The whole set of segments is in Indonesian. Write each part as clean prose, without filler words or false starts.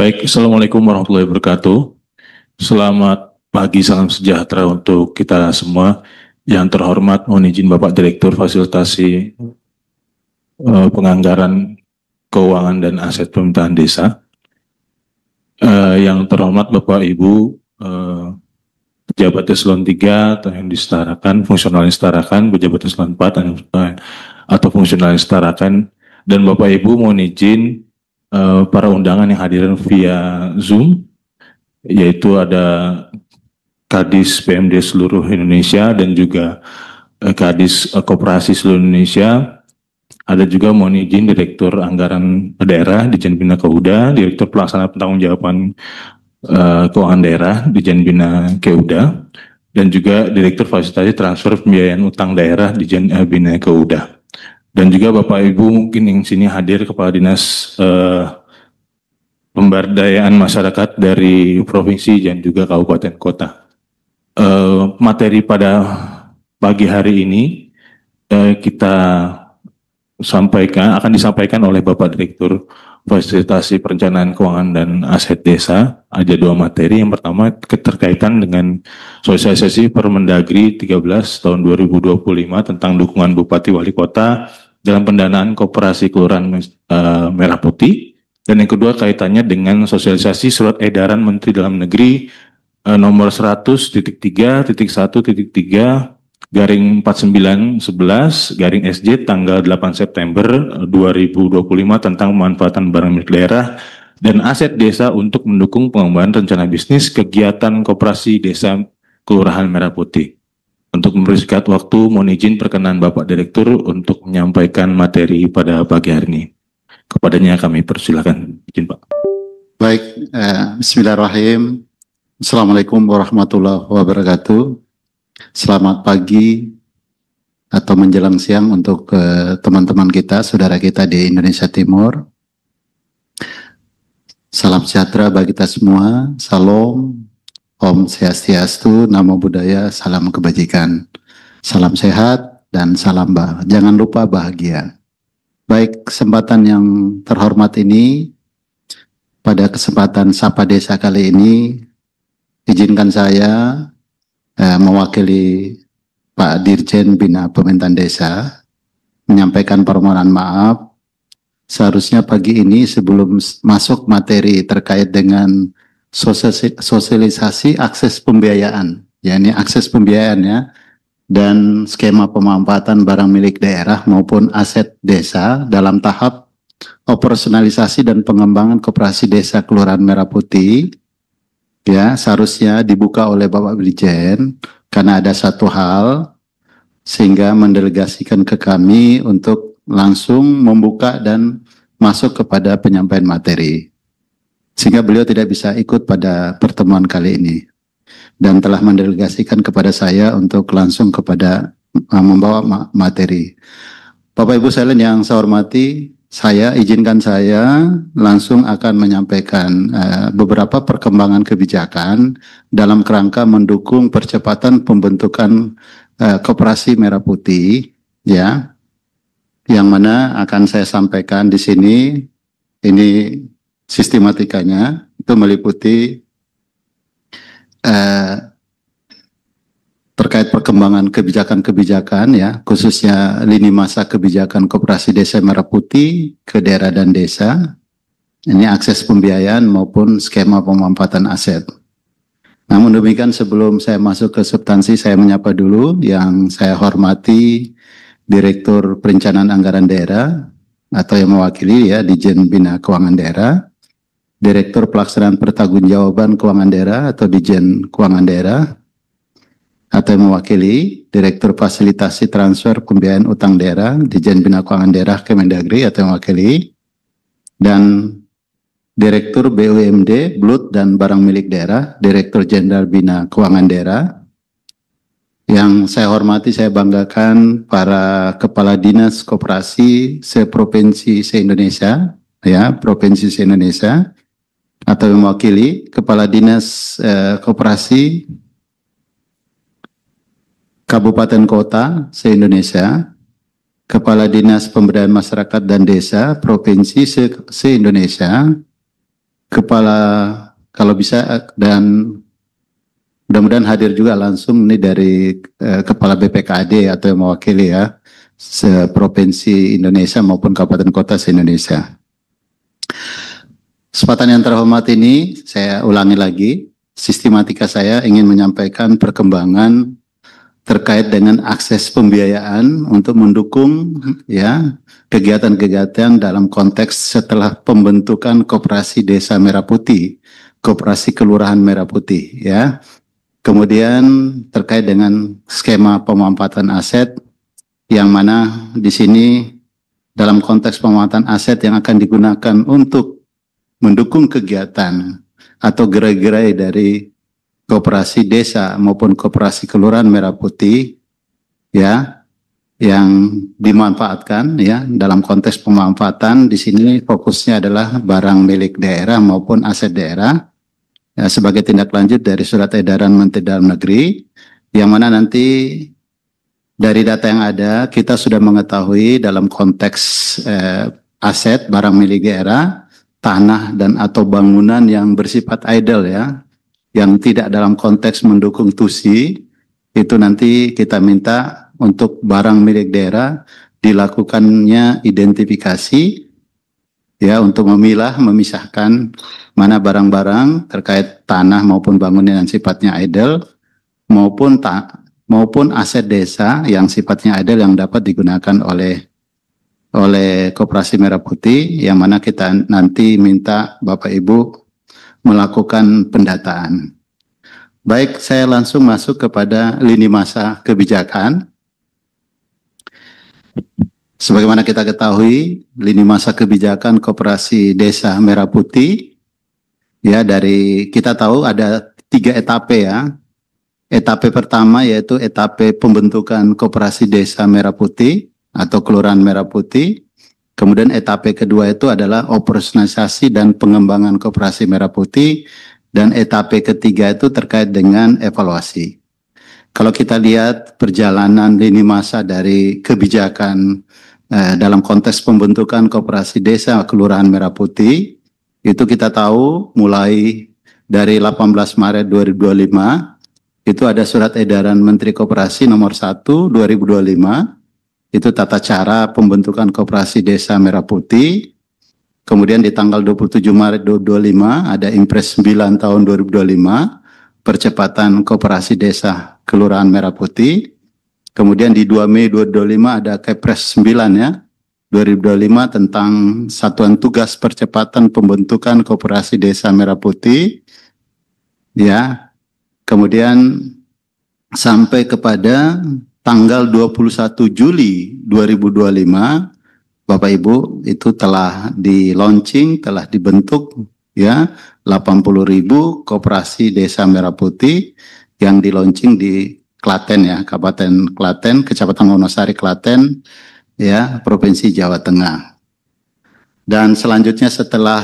Baik, Assalamualaikum warahmatullahi wabarakatuh. Selamat pagi, salam sejahtera untuk kita semua. Yang terhormat, mohon izin Bapak Direktur Fasilitasi Penganggaran Keuangan dan Aset Pemerintahan Desa. Yang terhormat Bapak Ibu pejabat eselon 3 atau yang disetarakan, fungsional yang disetarakan, pejabat eselon 4 atau fungsional yang disetarakan, dan Bapak Ibu mohon izin para undangan yang hadir via Zoom, yaitu ada Kadis PMD seluruh Indonesia dan juga Kadis Koperasi seluruh Indonesia. Ada juga mohon izin Direktur Anggaran Daerah di Bina Keuda, Direktur Pelaksana Pertanggungjawaban Keuangan Daerah di Bina Keuda, dan juga Direktur Fasilitasi Transfer Pembiayaan Utang Daerah di Bina Keuda. Dan juga Bapak Ibu mungkin yang sini hadir Kepala Dinas Pemberdayaan Masyarakat dari Provinsi dan juga Kabupaten Kota. Materi pada pagi hari ini kita akan disampaikan oleh Bapak Direktur Fasilitasi Perencanaan Keuangan dan Aset Desa. Ada dua materi. Yang pertama keterkaitan dengan sosialisasi Permendagri 13 tahun 2025 tentang dukungan Bupati Wali Kota dalam pendanaan koperasi Kelurahan Merah Putih. Dan yang kedua kaitannya dengan sosialisasi Surat Edaran Menteri Dalam Negeri nomor 100.3/4911/SJ tanggal 8 September 2025 tentang pemanfaatan barang milik daerah dan aset desa untuk mendukung pengembangan rencana bisnis kegiatan koperasi desa Kelurahan Merah Putih. Untuk mempersingkat waktu, mohon izin perkenan Bapak Direktur untuk menyampaikan materi pada pagi hari ini. Kepadanya kami persilakan. Izin Pak. Baik, bismillahirrahmanirrahim. Assalamualaikum warahmatullahi wabarakatuh. Selamat pagi atau menjelang siang untuk teman-teman kita, saudara kita di Indonesia Timur. Salam sejahtera bagi kita semua. Salam, Om Swastiastu, Namo Buddhaya, salam kebajikan. Salam sehat dan salam jangan lupa bahagia. Baik, kesempatan yang terhormat ini, pada kesempatan Sapa Desa kali ini, izinkan saya mewakili Pak Dirjen Bina Pemerintahan Desa menyampaikan permohonan maaf. Seharusnya pagi ini sebelum masuk materi terkait dengan sosialisasi akses pembiayaan, yakni akses pembiayaan ya, dan skema pemanfaatan barang milik daerah maupun aset desa dalam tahap operasionalisasi dan pengembangan koperasi desa Kelurahan Merah Putih, ya seharusnya dibuka oleh Bapak Dirjen karena ada satu hal sehingga mendelegasikan ke kami untuk langsung membuka dan masuk kepada penyampaian materi, sehingga beliau tidak bisa ikut pada pertemuan kali ini dan telah mendelegasikan kepada saya untuk langsung kepada membawa materi. Bapak Ibu sekalian yang saya hormati, izinkan saya langsung akan menyampaikan beberapa perkembangan kebijakan dalam kerangka mendukung percepatan pembentukan koperasi Merah Putih, ya, yang mana akan saya sampaikan di sini. Ini sistematikanya itu meliputi terkait perkembangan kebijakan-kebijakan ya, khususnya lini masa kebijakan koperasi desa Merah Putih ke daerah dan desa. Ini akses pembiayaan maupun skema pemanfaatan aset. Namun demikian sebelum saya masuk ke substansi, saya menyapa dulu yang saya hormati Direktur Perencanaan Anggaran Daerah atau yang mewakili ya Dijen Bina Keuangan Daerah, Direktur Pelaksanaan Pertanggungjawaban Keuangan Daerah atau Dijen Keuangan Daerah, atau yang mewakili Direktur Fasilitasi Transfer Pembiayaan Utang Daerah, Dijen Bina Keuangan Daerah Kemendagri atau yang mewakili, dan Direktur BUMD, Blut dan Barang Milik Daerah, Direktur Jenderal Bina Keuangan Daerah. Yang saya hormati, saya banggakan para Kepala Dinas Koperasi se-Provinsi se-Indonesia, ya, Provinsi se-Indonesia, atau yang mewakili Kepala Dinas Koperasi Kabupaten Kota se-Indonesia, Kepala Dinas Pemberdayaan Masyarakat dan Desa Provinsi se-Indonesia, Kepala, kalau bisa, dan mudah-mudahan hadir juga langsung ini dari Kepala BPKAD atau yang mewakili ya, se-provinsi Indonesia maupun kabupaten kota se-Indonesia. Kesempatan yang terhormat ini, saya ulangi lagi, sistematika saya ingin menyampaikan perkembangan terkait dengan akses pembiayaan untuk mendukung ya kegiatan-kegiatan dalam konteks setelah pembentukan Koperasi Desa Merah Putih, Koperasi Kelurahan Merah Putih ya. Kemudian terkait dengan skema pemanfaatan aset yang mana di sini dalam konteks pemanfaatan aset yang akan digunakan untuk mendukung kegiatan atau gerai-gerai dari Koperasi Desa maupun Koperasi Kelurahan Merah Putih ya yang dimanfaatkan ya dalam konteks pemanfaatan di sini fokusnya adalah barang milik daerah maupun aset daerah ya, sebagai tindak lanjut dari Surat Edaran Menteri Dalam Negeri yang mana nanti dari data yang ada kita sudah mengetahui dalam konteks aset barang milik daerah, tanah dan atau bangunan yang bersifat idle ya, yang tidak dalam konteks mendukung TUSI, itu nanti kita minta untuk barang milik daerah dilakukannya identifikasi ya untuk memilah, memisahkan mana barang-barang terkait tanah maupun bangunan yang sifatnya idle maupun aset desa yang sifatnya idle yang dapat digunakan oleh Koperasi Merah Putih yang mana kita nanti minta Bapak Ibu melakukan pendataan. Baik, saya langsung masuk kepada lini masa kebijakan. Sebagaimana kita ketahui, lini masa kebijakan Koperasi Desa Merah Putih, ya dari kita tahu ada 3 etape ya. Etape pertama yaitu etape pembentukan Koperasi Desa Merah Putih atau Kelurahan Merah Putih. Kemudian etape kedua itu adalah operasionalisasi dan pengembangan Koperasi Merah Putih, dan etape ketiga itu terkait dengan evaluasi. Kalau kita lihat perjalanan lini masa dari kebijakan dalam konteks pembentukan Koperasi Desa Kelurahan Merah Putih, itu kita tahu mulai dari 18 Maret 2025, itu ada Surat Edaran Menteri Koperasi nomor 1 2025, itu tata cara pembentukan Koperasi Desa Merah Putih. Kemudian di tanggal 27 Maret 2025 ada Impres 9 tahun 2025, percepatan Koperasi Desa Kelurahan Merah Putih. Kemudian di 2 Mei 2025 ada Kepres 9 ya, 2025 tentang Satuan Tugas Percepatan Pembentukan Koperasi Desa Merah Putih. Ya, kemudian sampai kepada tanggal 21 Juli 2025, Bapak Ibu, itu telah di-launching, telah dibentuk ya 80.000 Koperasi Desa Merah Putih yang di-launching di Klaten ya, Kabupaten Klaten, Kecamatan Wonosari Klaten ya, Provinsi Jawa Tengah. Dan selanjutnya setelah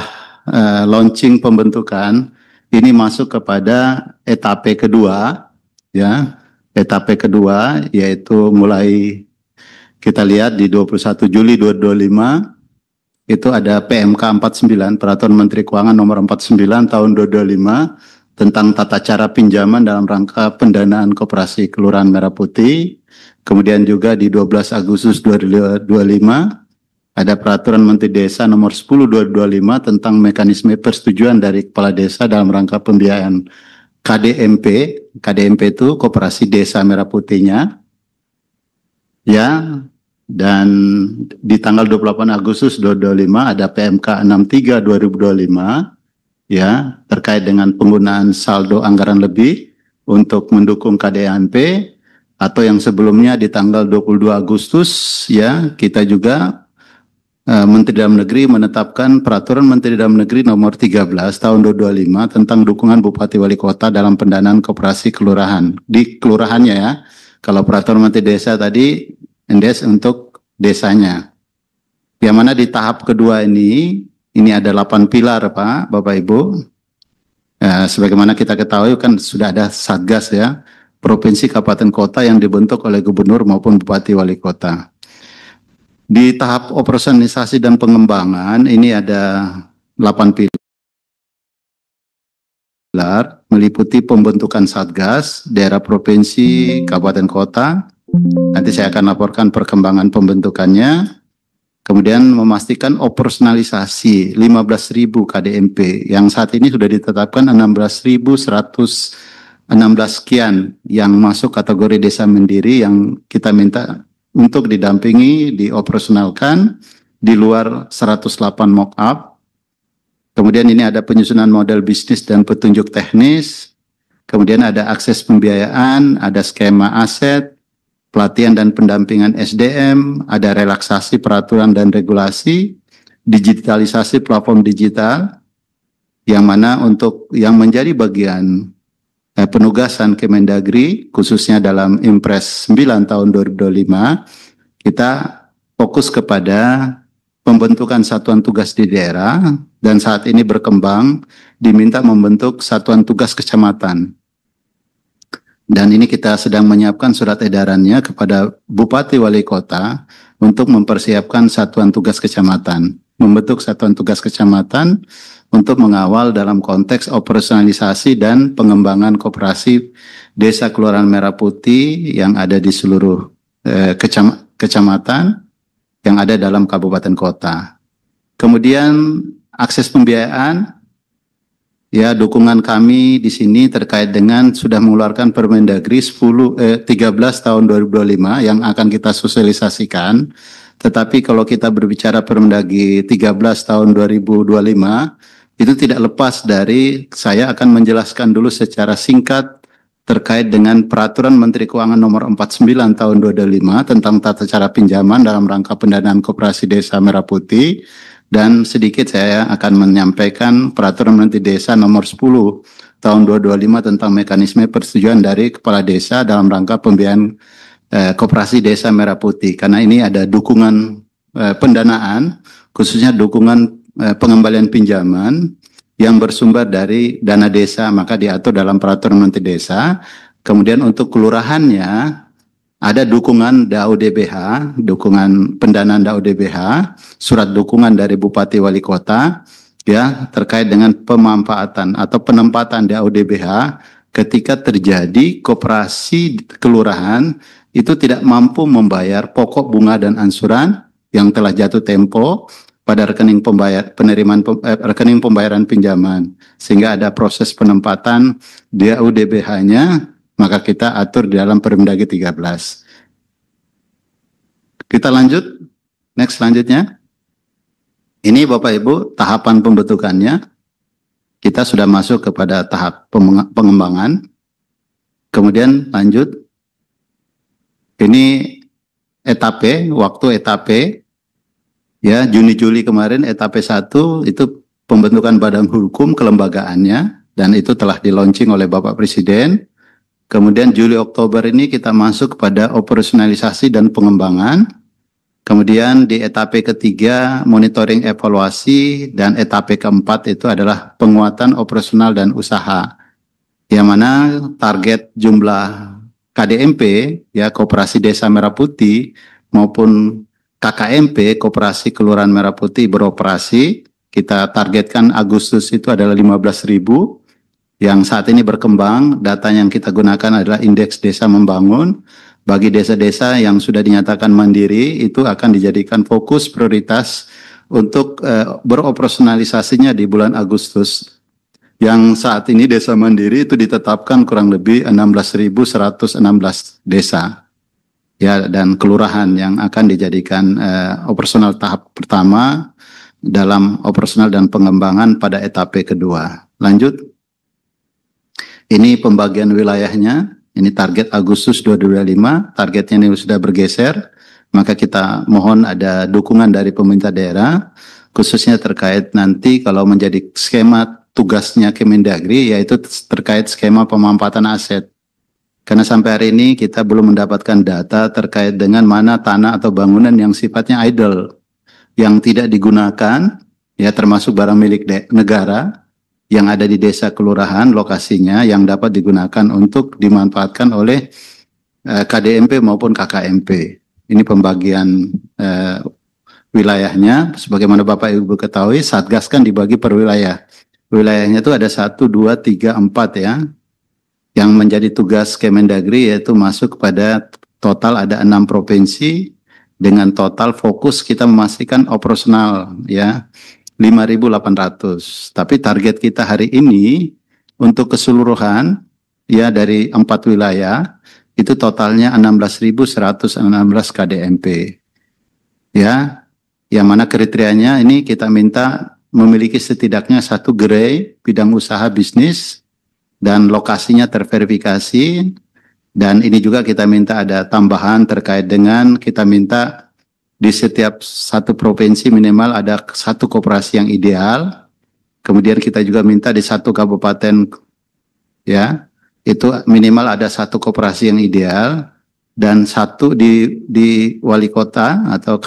launching pembentukan, ini masuk kepada etape kedua ya. Etape kedua yaitu mulai kita lihat di 21 Juli 2025 itu ada PMK 49 Peraturan Menteri Keuangan nomor 49 tahun 2025 tentang tata cara pinjaman dalam rangka pendanaan Koperasi Kelurahan Merah Putih. Kemudian juga di 12 Agustus 2025 ada Peraturan Menteri Desa nomor 10 2025 tentang mekanisme persetujuan dari kepala desa dalam rangka pembiayaan KDMP. KDMP itu Koperasi Desa Merah Putihnya ya, dan di tanggal 28 Agustus 2025 ada PMK 63 2025 ya terkait dengan penggunaan saldo anggaran lebih untuk mendukung KDMP, atau yang sebelumnya di tanggal 22 Agustus ya kita juga Menteri Dalam Negeri menetapkan Peraturan Menteri Dalam Negeri nomor 13 tahun 2025 tentang dukungan Bupati Wali Kota dalam pendanaan koperasi kelurahan di kelurahannya ya. Kalau Peraturan Menteri Desa tadi endes untuk desanya. Yang mana di tahap kedua ini ada 8 pilar Pak, Bapak Ibu. Sebagaimana kita ketahui kan sudah ada Satgas ya, provinsi, kabupaten, kota yang dibentuk oleh gubernur maupun Bupati Wali Kota. Di tahap operasionalisasi dan pengembangan ini ada 8 pilar. pilar meliputi pembentukan satgas, daerah provinsi, kabupaten kota. Nanti saya akan laporkan perkembangan pembentukannya. Kemudian memastikan operasionalisasi 15.000 KDMP yang saat ini sudah ditetapkan 16.116 sekian yang masuk kategori desa mandiri yang kita minta untuk didampingi, dioperasionalkan di luar 108 mock-up. Kemudian ini ada penyusunan model bisnis dan petunjuk teknis. Kemudian ada akses pembiayaan, ada skema aset, pelatihan dan pendampingan SDM, ada relaksasi peraturan dan regulasi, digitalisasi platform digital, yang mana untuk yang menjadi bagian penugasan Kemendagri, khususnya dalam Impres 9 tahun 2025, kita fokus kepada pembentukan satuan tugas di daerah, dan saat ini berkembang diminta membentuk satuan tugas kecamatan. Dan ini kita sedang menyiapkan surat edarannya kepada Bupati Wali Kota untuk mempersiapkan satuan tugas kecamatan. Membentuk satuan tugas kecamatan untuk mengawal dalam konteks operasionalisasi dan pengembangan koperasi Desa Kelurahan Merah Putih yang ada di seluruh kecamatan yang ada dalam kabupaten kota. Kemudian akses pembiayaan, ya dukungan kami di sini terkait dengan sudah mengeluarkan Permendagri 13 tahun 2025 yang akan kita sosialisasikan. Tetapi kalau kita berbicara Permendagri 13 tahun 2025, itu tidak lepas dari saya akan menjelaskan dulu secara singkat terkait dengan Peraturan Menteri Keuangan Nomor 49 Tahun 2025 tentang tata cara pinjaman dalam rangka pendanaan koperasi Desa Merah Putih, dan sedikit saya akan menyampaikan Peraturan Menteri Desa Nomor 10 Tahun 2025 tentang mekanisme persetujuan dari Kepala Desa dalam rangka pembiayaan koperasi Desa Merah Putih, karena ini ada dukungan pendanaan, khususnya dukungan pengembalian pinjaman yang bersumber dari dana desa, maka diatur dalam Peraturan Menteri Desa. Kemudian untuk kelurahannya ada dukungan DAUDBH, dukungan pendanaan DAUDBH, surat dukungan dari Bupati Wali Kota, ya terkait dengan pemanfaatan atau penempatan DAUDBH ketika terjadi koperasi kelurahan itu tidak mampu membayar pokok bunga dan ansuran yang telah jatuh tempo pada rekening rekening pembayaran pinjaman, sehingga ada proses penempatan DAUDBH-nya, maka kita atur di dalam Permendagri 13. Kita lanjut, next selanjutnya. Ini Bapak Ibu tahapan pembentukannya. Kita sudah masuk kepada tahap pengembangan. Kemudian lanjut. Ini etape, waktu etape. Ya, Juni-Juli kemarin etape 1 itu pembentukan badan hukum kelembagaannya, dan itu telah di-launching oleh Bapak Presiden. Kemudian Juli-Oktober ini kita masuk kepada operasionalisasi dan pengembangan. Kemudian di etape ketiga monitoring evaluasi, dan etape keempat itu adalah penguatan operasional dan usaha. Yang mana target jumlah KDMP, ya Koperasi Desa Merah Putih maupun KKMP, Koperasi Kelurahan Merah Putih beroperasi, kita targetkan Agustus itu adalah 15.000, yang saat ini berkembang. Data yang kita gunakan adalah indeks desa membangun. Bagi desa-desa yang sudah dinyatakan mandiri, itu akan dijadikan fokus prioritas untuk beroperasionalisasinya di bulan Agustus. Yang saat ini desa mandiri itu ditetapkan kurang lebih 16.116 desa. Ya, dan kelurahan yang akan dijadikan operasional tahap pertama dalam operasional dan pengembangan pada etape kedua. Lanjut. Ini pembagian wilayahnya. Ini target Agustus 2025. Targetnya ini sudah bergeser. Maka kita mohon ada dukungan dari pemerintah daerah, khususnya terkait nanti kalau menjadi skema tugasnya Kemendagri, yaitu terkait skema pemanfaatan aset. Karena sampai hari ini kita belum mendapatkan data terkait dengan mana tanah atau bangunan yang sifatnya idle, yang tidak digunakan, ya termasuk barang milik negara yang ada di desa kelurahan lokasinya yang dapat digunakan untuk dimanfaatkan oleh KDMP maupun KKMP. Ini pembagian wilayahnya, sebagaimana Bapak Ibu ketahui, Satgas kan dibagi per wilayah. Wilayahnya itu ada 1, 2, 3, 4 ya. Yang menjadi tugas Kemendagri yaitu masuk kepada total ada 6 provinsi dengan total fokus kita memastikan operasional ya 5.800. Tapi target kita hari ini untuk keseluruhan ya dari 4 wilayah itu totalnya 16.116 KDMP. Ya, yang mana kriterianya ini kita minta memiliki setidaknya 1 gerai bidang usaha bisnis dan lokasinya terverifikasi, dan ini juga kita minta ada tambahan terkait dengan kita minta di setiap satu provinsi minimal ada 1 koperasi yang ideal. Kemudian kita juga minta di 1 kabupaten ya itu minimal ada 1 koperasi yang ideal, dan 1 di wali kota atau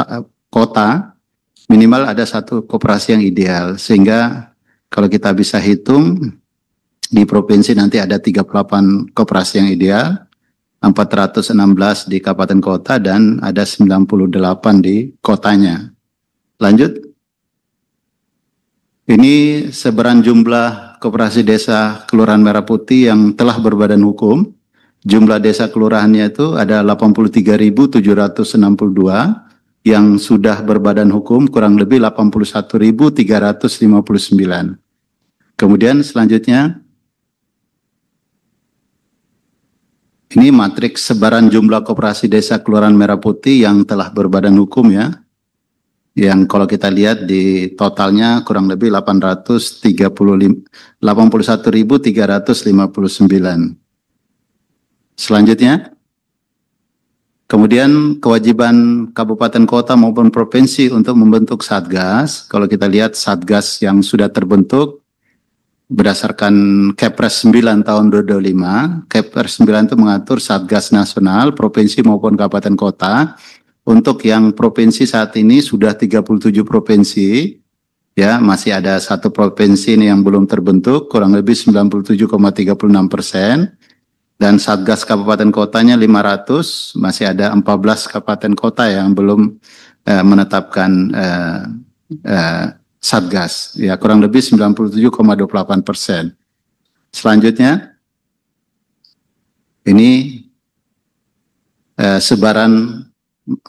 kota minimal ada 1 koperasi yang ideal, sehingga kalau kita bisa hitung di provinsi nanti ada 38 koperasi yang ideal, 416 di kabupaten kota, dan ada 98 di kotanya. Lanjut. Ini sebaran jumlah koperasi desa Kelurahan Merah Putih yang telah berbadan hukum. Jumlah desa kelurahannya itu ada 83.762, yang sudah berbadan hukum kurang lebih 81.359. Kemudian selanjutnya, ini matriks sebaran jumlah koperasi desa Kelurahan Merah Putih yang telah berbadan hukum ya. Yang kalau kita lihat di totalnya kurang lebih 81.359. Selanjutnya, kemudian kewajiban kabupaten kota maupun provinsi untuk membentuk Satgas. Kalau kita lihat Satgas yang sudah terbentuk berdasarkan Kepres 9 tahun 2025, Kepres 9 itu mengatur Satgas nasional, provinsi maupun kabupaten kota. Untuk yang provinsi saat ini sudah 37 provinsi, ya masih ada 1 provinsi ini yang belum terbentuk, kurang lebih 97,36%. Dan Satgas kabupaten kotanya 500, masih ada 14 kabupaten kota yang belum menetapkan Satgas, ya kurang lebih 97,28%. Selanjutnya, ini sebaran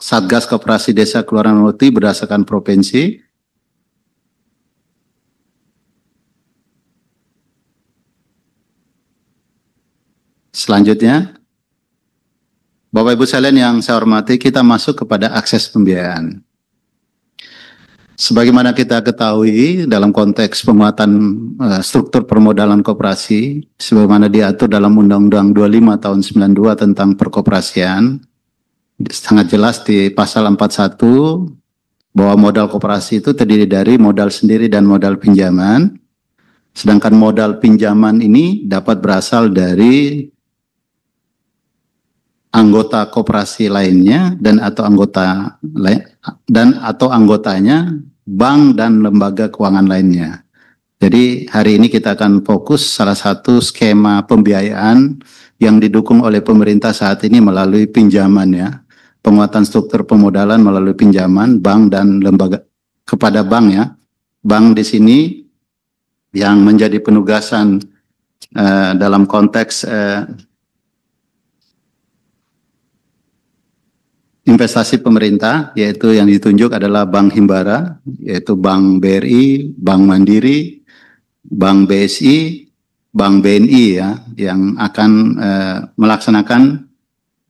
Satgas Koperasi Desa Kelurahan Merah Putih berdasarkan provinsi. Selanjutnya, Bapak Ibu sekalian yang saya hormati, kita masuk kepada akses pembiayaan. Sebagaimana kita ketahui dalam konteks penguatan struktur permodalan koperasi, sebagaimana diatur dalam Undang-Undang 25 tahun 92 tentang perkoperasian, sangat jelas di pasal 41 bahwa modal koperasi itu terdiri dari modal sendiri dan modal pinjaman. Sedangkan modal pinjaman ini dapat berasal dari anggota koperasi lainnya dan atau anggotanya bank dan lembaga keuangan lainnya. Jadi hari ini kita akan fokus salah satu skema pembiayaan yang didukung oleh pemerintah saat ini melalui pinjaman ya. Penguatan struktur pemodalan melalui pinjaman bank dan lembaga kepada bank ya. Bank di sini yang menjadi penugasan dalam konteks investasi pemerintah, yaitu yang ditunjuk adalah Bank Himbara, yaitu Bank BRI, Bank Mandiri, Bank BSI, Bank BNI ya, yang akan melaksanakan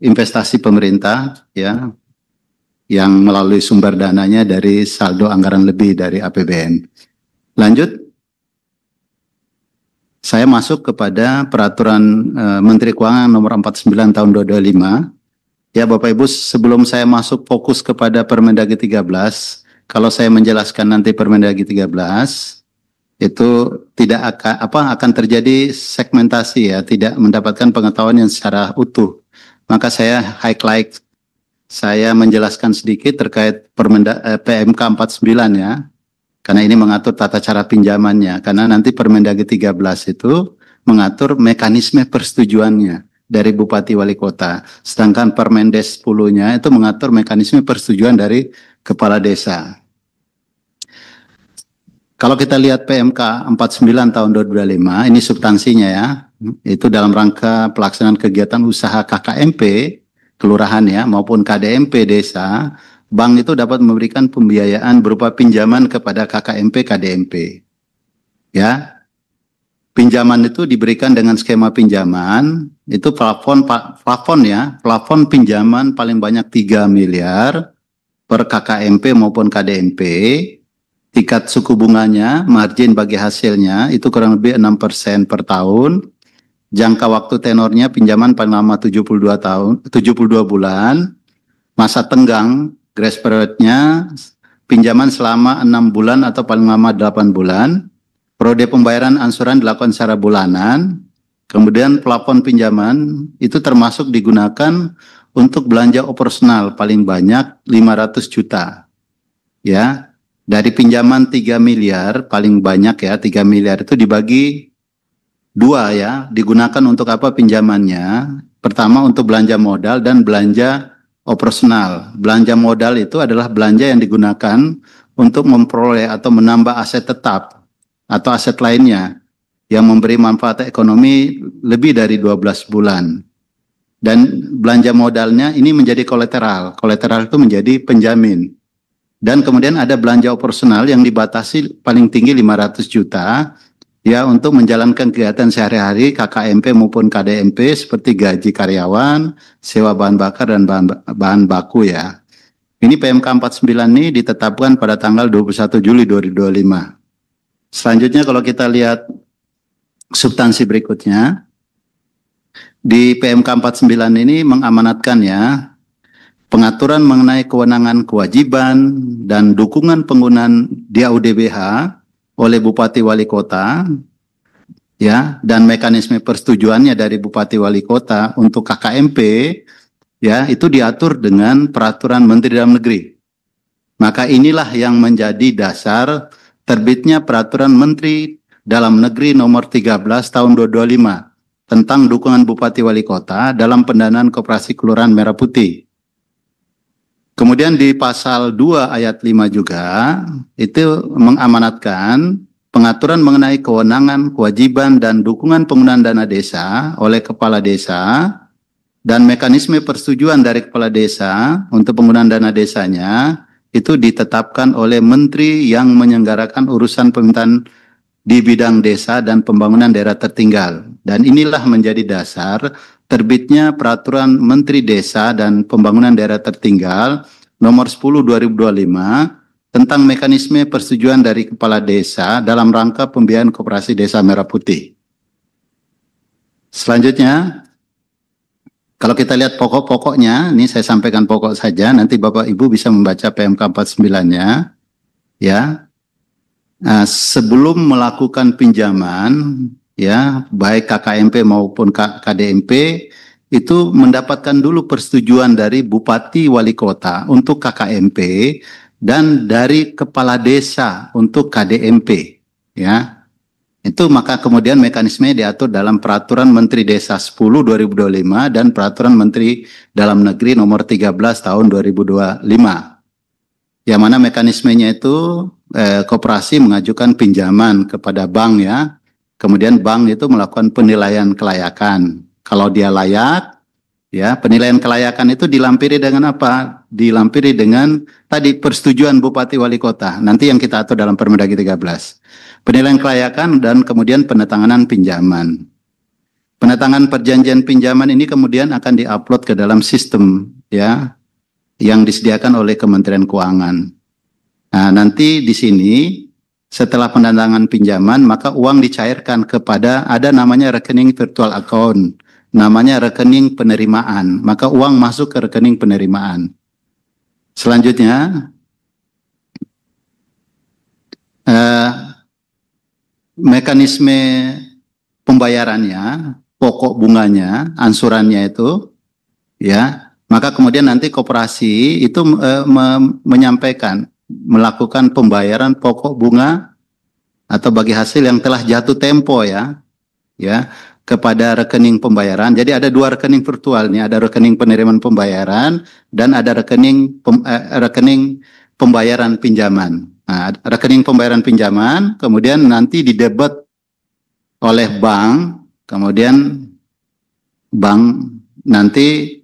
investasi pemerintah ya, yang melalui sumber dananya dari saldo anggaran lebih dari APBN. Lanjut, saya masuk kepada Peraturan Menteri Keuangan Nomor 49 Tahun 2025. Ya Bapak Ibu, sebelum saya masuk fokus kepada Permendagri 13, kalau saya menjelaskan nanti Permendagri 13, itu tidak akan terjadi segmentasi ya, tidak mendapatkan pengetahuan yang secara utuh. Maka saya highlight, saya menjelaskan sedikit terkait PMK 49 ya, karena ini mengatur tata cara pinjamannya, karena nanti Permendagri 13 itu mengatur mekanisme persetujuannya dari Bupati Wali Kota. Sedangkan Permendes 10-nya itu mengatur mekanisme persetujuan dari Kepala Desa. Kalau kita lihat PMK 49 tahun 2025, ini substansinya ya, itu dalam rangka pelaksanaan kegiatan usaha KKMP, kelurahan ya, maupun KDMP desa, bank itu dapat memberikan pembiayaan berupa pinjaman kepada KKMP, KDMP. Ya, pinjaman itu diberikan dengan skema pinjaman, itu plafon ya, plafon pinjaman paling banyak 3 miliar per KKMP maupun KDMP. Tingkat suku bunganya, margin bagi hasilnya itu kurang lebih 6% per tahun. Jangka waktu tenornya pinjaman paling lama 72 bulan. Masa tenggang, grace period-nya pinjaman selama 6 bulan atau paling lama 8 bulan. Periode pembayaran angsuran dilakukan secara bulanan. Kemudian plafon pinjaman itu termasuk digunakan untuk belanja operasional paling banyak 500 juta. Ya. Dari pinjaman 3 miliar, paling banyak ya, 3 miliar itu dibagi 2 ya, digunakan untuk apa pinjamannya? Pertama untuk belanja modal dan belanja operasional. Belanja modal itu adalah belanja yang digunakan untuk memperoleh atau menambah aset tetap atau aset lainnya yang memberi manfaat ekonomi lebih dari 12 bulan. Dan belanja modalnya ini menjadi kolateral. Kolateral itu menjadi penjamin. Dan kemudian ada belanja operasional yang dibatasi paling tinggi 500 juta ya untuk menjalankan kegiatan sehari-hari KKMP maupun KDMP seperti gaji karyawan, sewa bahan bakar dan bahan baku ya. Ini PMK 49 ini ditetapkan pada tanggal 21 Juli 2025. Selanjutnya kalau kita lihat substansi berikutnya, di PMK 49 ini mengamanatkan ya, pengaturan mengenai kewenangan kewajiban dan dukungan penggunaan DAUDBH oleh Bupati Wali Kota ya, dan mekanisme persetujuannya dari Bupati Wali Kota untuk KKMP ya, itu diatur dengan peraturan Menteri Dalam Negeri. Maka inilah yang menjadi dasar terbitnya peraturan Menteri Dalam Negeri nomor 13 tahun 2025 tentang dukungan Bupati Wali Kota dalam pendanaan koperasi kelurahan Merah Putih. Kemudian di pasal 2 ayat 5 juga itu mengamanatkan pengaturan mengenai kewenangan, kewajiban, dan dukungan penggunaan dana desa oleh kepala desa dan mekanisme persetujuan dari kepala desa untuk penggunaan dana desanya itu ditetapkan oleh menteri yang menyelenggarakan urusan pemerintahan di bidang desa dan pembangunan daerah tertinggal. Dan inilah menjadi dasar terbitnya peraturan Menteri Desa dan Pembangunan Daerah Tertinggal nomor 10 2025 tentang mekanisme persetujuan dari kepala desa dalam rangka pembiayaan koperasi Desa Merah Putih. Selanjutnya, kalau kita lihat pokok-pokoknya, ini saya sampaikan pokok saja, nanti Bapak Ibu bisa membaca PMK 49-nya. Ya. Sebelum melakukan pinjaman, ya, baik KKMP maupun KDMP, itu mendapatkan dulu persetujuan dari Bupati Wali Kota untuk KKMP dan dari Kepala Desa untuk KDMP, ya. Itu maka kemudian mekanisme diatur dalam Peraturan Menteri Desa 10 2025 dan Peraturan Menteri Dalam Negeri nomor 13 tahun 2025. Yang mana mekanismenya itu koperasi mengajukan pinjaman kepada bank ya. Kemudian bank itu melakukan penilaian kelayakan. Kalau dia layak, ya penilaian kelayakan itu dilampiri dengan apa? Dilampiri dengan tadi persetujuan Bupati Wali Kota. Nanti yang kita atur dalam Permendagri 13. Penilaian kelayakan dan kemudian penandatanganan pinjaman. Penandatanganan perjanjian pinjaman ini kemudian akan diupload ke dalam sistem ya yang disediakan oleh Kementerian Keuangan. Nah, nanti di sini setelah penandatanganan pinjaman maka uang dicairkan kepada ada namanya rekening virtual account, namanya rekening penerimaan. Maka uang masuk ke rekening penerimaan. Selanjutnya mekanisme pembayarannya, pokok bunganya, ansurannya itu, ya, maka kemudian nanti koperasi itu menyampaikan, melakukan pembayaran pokok bunga atau bagi hasil yang telah jatuh tempo ya, ya, kepada rekening pembayaran. Jadi ada dua rekening virtual nih, ada rekening penerimaan pembayaran dan ada rekening pembayaran pinjaman. Nah, rekening pembayaran pinjaman, kemudian nanti didebet oleh bank, kemudian bank nanti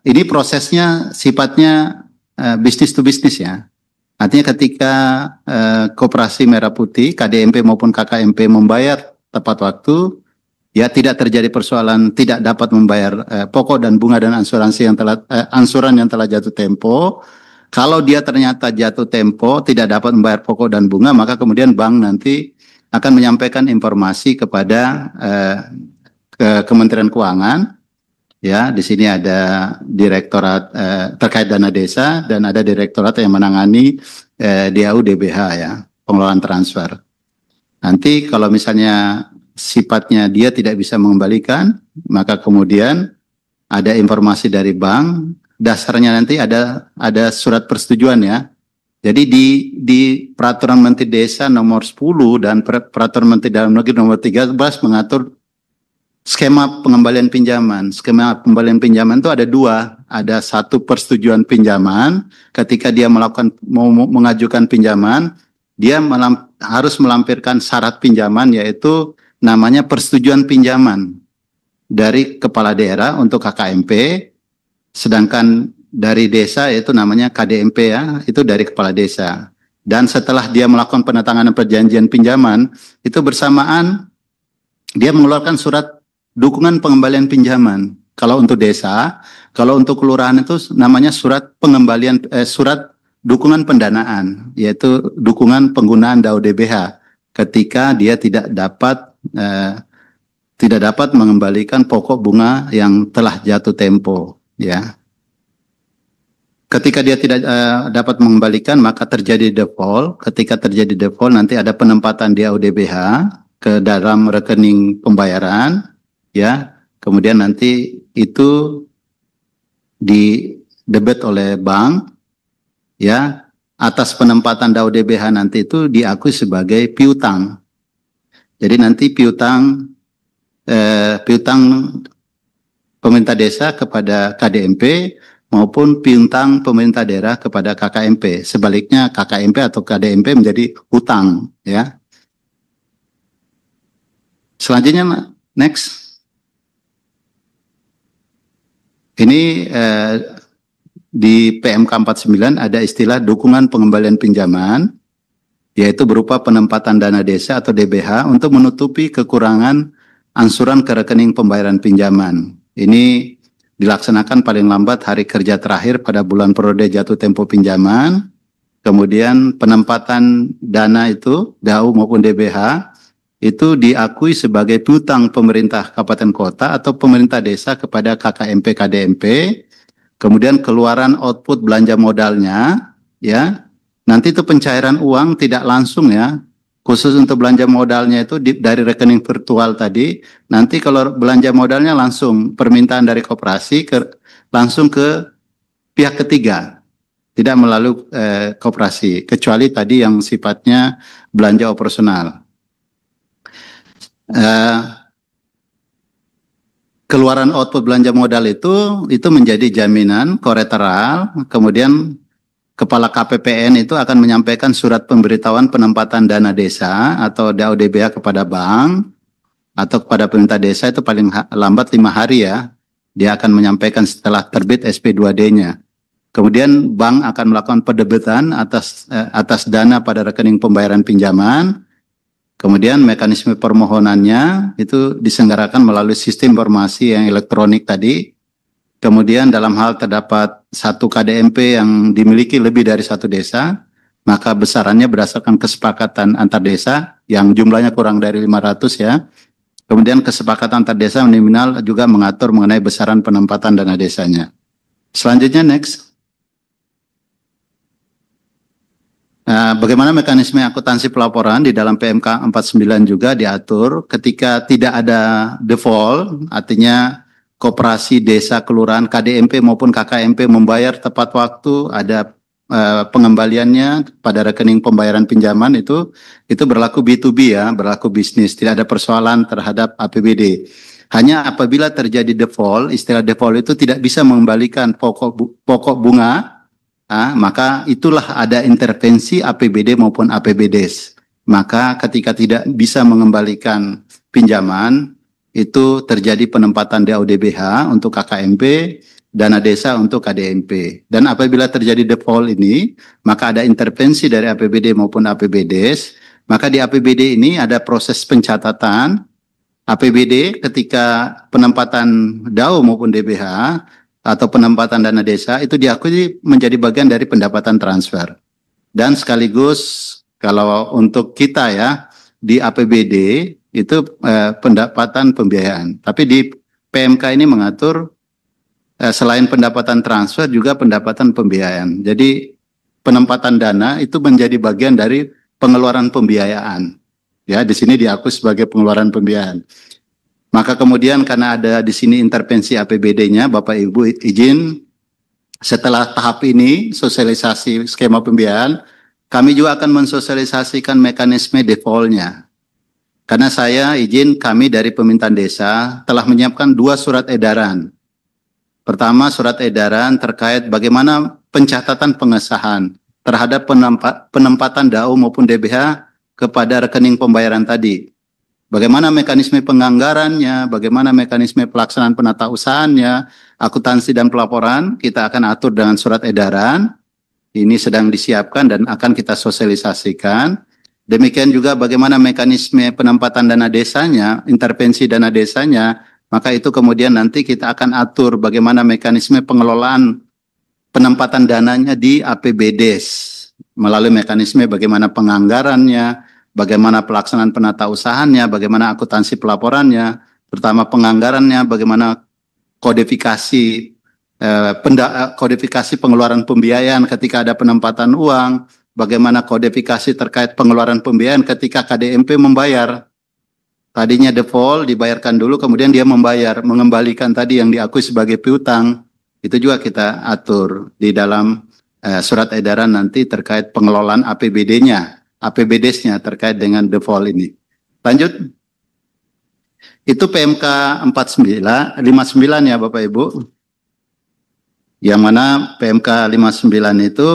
ini prosesnya sifatnya bisnis to bisnis ya. Artinya ketika Koperasi Merah Putih, KDMP maupun KKMP membayar tepat waktu, ya tidak terjadi persoalan tidak dapat membayar pokok dan bunga dan angsuran yang telah jatuh tempo. Kalau dia ternyata jatuh tempo tidak dapat membayar pokok dan bunga, maka kemudian bank nanti akan menyampaikan informasi kepada ke Kementerian Keuangan. Ya, di sini ada direktorat terkait dana desa dan ada direktorat yang menangani DAU DBH ya, pengelolaan transfer. Nanti kalau misalnya sifatnya dia tidak bisa mengembalikan, maka kemudian ada informasi dari bank, dasarnya nanti ada surat persetujuan ya. Jadi di Peraturan Menteri Desa nomor 10 dan Peraturan Menteri Dalam Negeri nomor 13 mengatur skema pengembalian pinjaman. Skema pengembalian pinjaman itu ada dua. Ada satu persetujuan pinjaman. Ketika dia mau mengajukan pinjaman, dia harus melampirkan syarat pinjaman yaitu namanya persetujuan pinjaman dari kepala daerah untuk KKMP. Sedangkan dari desa itu namanya KDMP ya, itu dari kepala desa. Dan setelah dia melakukan penandatanganan perjanjian pinjaman, itu bersamaan dia mengeluarkan surat dukungan pengembalian pinjaman. Kalau untuk desa, kalau untuk kelurahan itu namanya surat pengembalian surat dukungan pendanaan, yaitu dukungan penggunaan DAU DBH ketika dia tidak dapat mengembalikan pokok bunga yang telah jatuh tempo, ya. Ketika dia tidak dapat mengembalikan, maka terjadi default. Ketika terjadi default, nanti ada penempatan DAU DBH ke dalam rekening pembayaran. Ya, kemudian nanti itu didebet oleh bank, ya, atas penempatan DAU DBH nanti itu diakui sebagai piutang. Jadi nanti piutang pemerintah desa kepada KDMP maupun piutang pemerintah daerah kepada KKMP. Sebaliknya KKMP atau KDMP menjadi hutang, ya. Selanjutnya next. Ini di PMK 49 ada istilah dukungan pengembalian pinjaman, yaitu berupa penempatan dana desa atau DBH untuk menutupi kekurangan angsuran ke rekening pembayaran pinjaman. Ini dilaksanakan paling lambat hari kerja terakhir pada bulan periode jatuh tempo pinjaman. Kemudian penempatan dana itu, DAU maupun DBH, itu diakui sebagai piutang pemerintah kabupaten kota atau pemerintah desa kepada KKMP KDMP. Kemudian keluaran output belanja modalnya, ya, nanti itu pencairan uang tidak langsung ya, khusus untuk belanja modalnya itu dari rekening virtual tadi. Nanti kalau belanja modalnya langsung permintaan dari koperasi langsung ke pihak ketiga, tidak melalui koperasi, kecuali tadi yang sifatnya belanja operasional. Keluaran output belanja modal itu menjadi jaminan kolateral. Kemudian Kepala KPPN itu akan menyampaikan surat pemberitahuan penempatan dana desa atau DAU DBH kepada bank atau kepada pemerintah desa itu paling lambat 5 hari ya. Dia akan menyampaikan setelah terbit SP2D-nya. Kemudian bank akan melakukan pendebetan atas dana pada rekening pembayaran pinjaman. Kemudian mekanisme permohonannya itu diselenggarakan melalui sistem informasi yang elektronik tadi. Kemudian dalam hal terdapat satu KDMP yang dimiliki lebih dari satu desa, maka besarannya berdasarkan kesepakatan antar desa yang jumlahnya kurang dari 500 ya. Kemudian kesepakatan antar desa minimal juga mengatur mengenai besaran penempatan dana desanya. Selanjutnya next. Bagaimana mekanisme akuntansi pelaporan di dalam PMK 49 juga diatur ketika tidak ada default, artinya koperasi desa kelurahan KDMP maupun KKMP membayar tepat waktu, ada pengembaliannya pada rekening pembayaran pinjaman itu berlaku B2B ya, berlaku bisnis, tidak ada persoalan terhadap APBD. Hanya apabila terjadi default, istilah default itu tidak bisa mengembalikan pokok bunga maka itulah ada intervensi APBD maupun APBDes. Maka ketika tidak bisa mengembalikan pinjaman, itu terjadi penempatan DAUDBH untuk KKMP, dana desa untuk KDMP. Dan apabila terjadi default ini, maka ada intervensi dari APBD maupun APBDes. Maka di APBD ini ada proses pencatatan APBD ketika penempatan DAU maupun DBH atau penempatan dana desa itu diakui menjadi bagian dari pendapatan transfer. Dan sekaligus kalau untuk kita ya di APBD itu pendapatan pembiayaan. Tapi di PMK ini mengatur selain pendapatan transfer juga pendapatan pembiayaan. Jadi penempatan dana itu menjadi bagian dari pengeluaran pembiayaan. Ya, di sini diakui sebagai pengeluaran pembiayaan. Maka kemudian karena ada di sini intervensi APBD-nya, Bapak Ibu izin setelah tahap ini sosialisasi skema pembiayaan, kami juga akan mensosialisasikan mekanisme default-nya. Karena saya izin kami dari Pemintaan Desa telah menyiapkan 2 surat edaran. Pertama, surat edaran terkait bagaimana pencatatan pengesahan terhadap penempatan DAU maupun DBH kepada rekening pembayaran tadi. Bagaimana mekanisme penganggarannya, bagaimana mekanisme pelaksanaan penata usahaannya, akuntansi dan pelaporan, kita akan atur dengan surat edaran. Ini sedang disiapkan dan akan kita sosialisasikan. Demikian juga bagaimana mekanisme penempatan dana desanya, intervensi dana desanya, maka itu kemudian nanti kita akan atur bagaimana mekanisme pengelolaan penempatan dananya di APBDes melalui mekanisme bagaimana penganggarannya, bagaimana pelaksanaan penata usahanya, bagaimana akuntansi pelaporannya, terutama penganggarannya, bagaimana kodifikasi kodifikasi pengeluaran pembiayaan ketika ada penempatan uang, bagaimana kodifikasi terkait pengeluaran pembiayaan ketika KDMP membayar. Tadinya default, dibayarkan dulu, kemudian dia membayar, mengembalikan tadi yang diakui sebagai piutang. Itu juga kita atur di dalam surat edaran nanti terkait pengelolaan APBD-nya, APBDes-nya terkait dengan default ini. Lanjut. Itu PMK 59 ya Bapak Ibu. Yang mana PMK 59 itu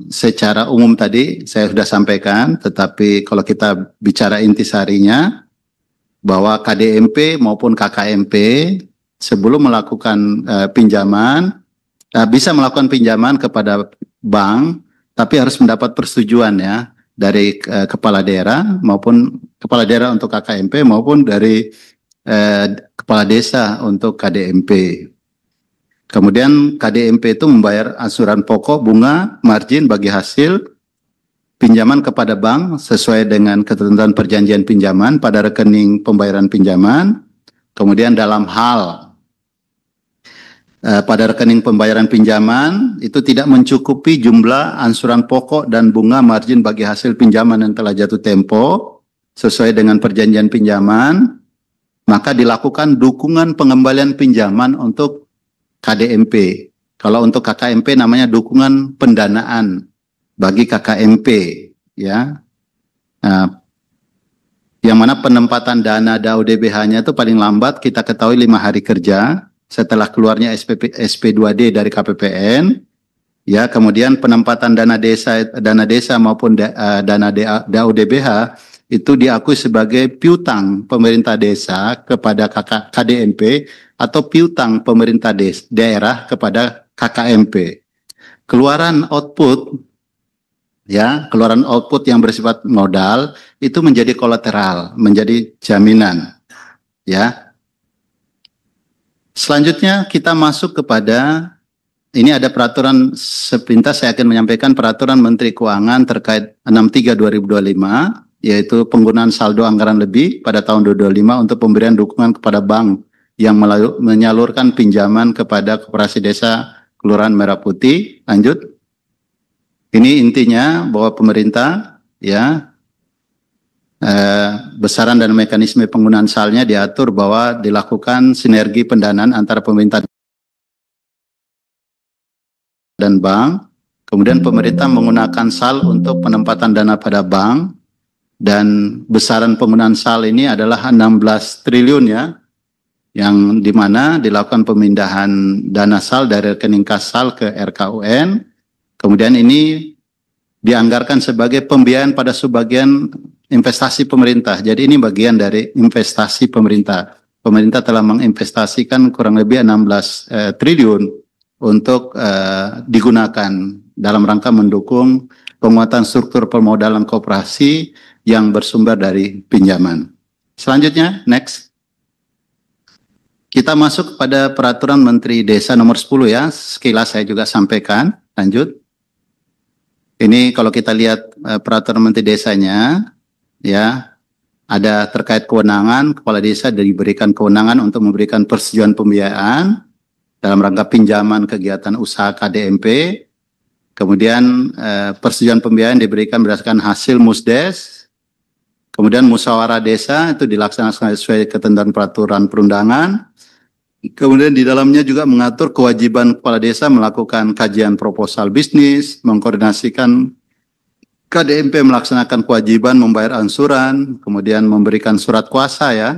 secara umum tadi saya sudah sampaikan, tetapi kalau kita bicara intisarinya, bahwa KDMP maupun KKMP sebelum melakukan pinjaman, bisa melakukan pinjaman kepada bank, tapi harus mendapat persetujuan ya dari kepala daerah maupun kepala daerah untuk KKMP maupun dari kepala desa untuk KDMP. Kemudian KDMP itu membayar angsuran pokok, bunga, margin bagi hasil pinjaman kepada bank sesuai dengan ketentuan perjanjian pinjaman pada rekening pembayaran pinjaman. Kemudian dalam hal pada rekening pembayaran pinjaman itu tidak mencukupi jumlah angsuran pokok dan bunga margin bagi hasil pinjaman yang telah jatuh tempo sesuai dengan perjanjian pinjaman, maka dilakukan dukungan pengembalian pinjaman untuk KDMP. Kalau untuk KKMP namanya dukungan pendanaan bagi KKMP, ya. Nah, yang mana penempatan dana DAU-DBH-nya itu paling lambat kita ketahui 5 hari kerja setelah keluarnya SP2D dari KPPN, ya. Kemudian penempatan dana desa maupun dana DAU-DBH itu diakui sebagai piutang pemerintah desa kepada KDMP atau piutang pemerintah daerah kepada KKMP. Keluaran output, ya, keluaran output yang bersifat modal itu menjadi kolateral, menjadi jaminan, ya. Selanjutnya kita masuk kepada, ini ada peraturan sepintas, saya akan menyampaikan peraturan Menteri Keuangan terkait 63/2025, yaitu penggunaan saldo anggaran lebih pada tahun 2025 untuk pemberian dukungan kepada bank yang menyalurkan pinjaman kepada Koperasi Desa Kelurahan Merah Putih. Lanjut. Ini intinya bahwa pemerintah, ya, besaran dan mekanisme penggunaan salnya diatur bahwa dilakukan sinergi pendanaan antara pemerintah dan bank. Kemudian pemerintah menggunakan sal untuk penempatan dana pada bank, dan besaran penggunaan sal ini adalah 16 triliun ya, yang dimana dilakukan pemindahan dana sal dari rekening kas sal ke RKUN. Kemudian ini dianggarkan sebagai pembiayaan pada sebagian investasi pemerintah. Jadi ini bagian dari investasi pemerintah. Pemerintah telah menginvestasikan kurang lebih 16 triliun untuk digunakan dalam rangka mendukung penguatan struktur permodalan koperasi yang bersumber dari pinjaman. Selanjutnya, next. Kita masuk pada peraturan Menteri Desa nomor 10 ya. Sekilas saya juga sampaikan. Lanjut. Ini kalau kita lihat peraturan Menteri Desanya, ya, ada terkait kewenangan, kepala desa diberikan kewenangan untuk memberikan persetujuan pembiayaan dalam rangka pinjaman kegiatan usaha KDMP. Kemudian persetujuan pembiayaan diberikan berdasarkan hasil musdes. Kemudian musyawarah desa itu dilaksanakan sesuai ketentuan peraturan perundangan. Kemudian di dalamnya juga mengatur kewajiban kepala desa melakukan kajian proposal bisnis, mengkoordinasikan KDMP melaksanakan kewajiban membayar angsuran, kemudian memberikan surat kuasa ya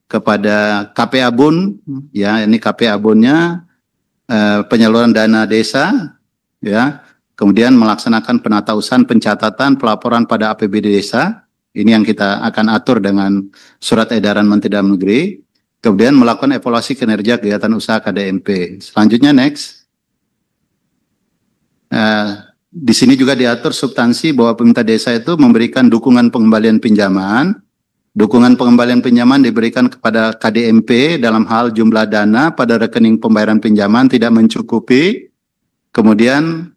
kepada KPA Bun, ya ini KPA Bunnya penyaluran dana desa, ya kemudian melaksanakan penatausahaan pencatatan pelaporan pada APBD desa, ini yang kita akan atur dengan surat edaran Menteri Dalam Negeri. Kemudian melakukan evaluasi kinerja kegiatan usaha KDMP. Selanjutnya next. Di sini juga diatur substansi bahwa pemerintah desa itu memberikan dukungan pengembalian pinjaman. Dukungan pengembalian pinjaman diberikan kepada KDMP dalam hal jumlah dana pada rekening pembayaran pinjaman tidak mencukupi. Kemudian